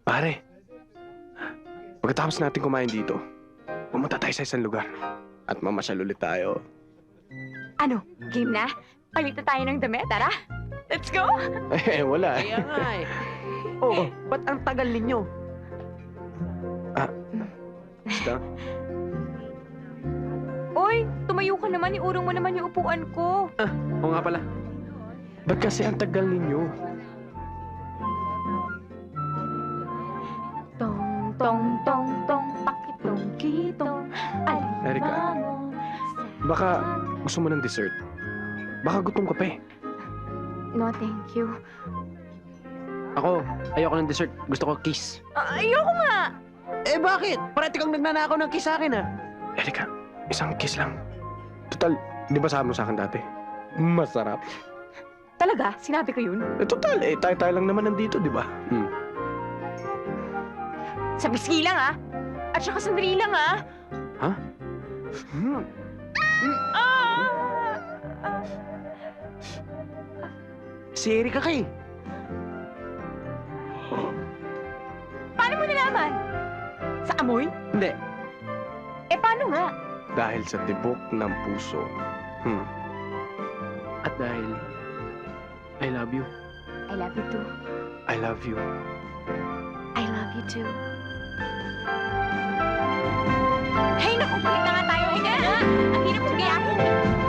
Pare, pagkatapos natin kumain dito, pumunta tayo sa isang lugar at mamasyal ulit tayo. Ano? Game na? Palitan tayo ng damit, tara? Let's go! Eh, wala eh. Kaya nga eh. Oh, ba't ang tagal ninyo? Basta. Uy, tumayo ka naman. Iurong mo naman yung upuan ko. Oo nga pala. Ba't kasi ang tagal ninyo? Tong, tong, tong, tong, pakitong, kitong. Erika, baka gusto mo ng dessert? Baka gutom ka pa eh. No, thank you. Ako, ayoko ng dessert. Gusto ko kiss. Ayoko nga! Eh bakit? Parati kang nagnanakaw ng kiss sa akin, ah. Erika, isang kiss lang. Total, di ba sabi mo sa akin dati? Masarap. Talaga? Sinabi ko yun? Eh, total, eh, tayo lang naman nandito, di ba? Sa biski lang, ah. At saka sandali lang, ah. Ha? Si Erika kay. Paano mo nalaman? Sa amoy? Hindi. Eh, paano nga? Dahil sa tibok ng puso. At dahil I love you. I love you too. I love you. I love you too. Hey, naku, palit na nga tayo. Hey, na! Ang hirap sa gayahin.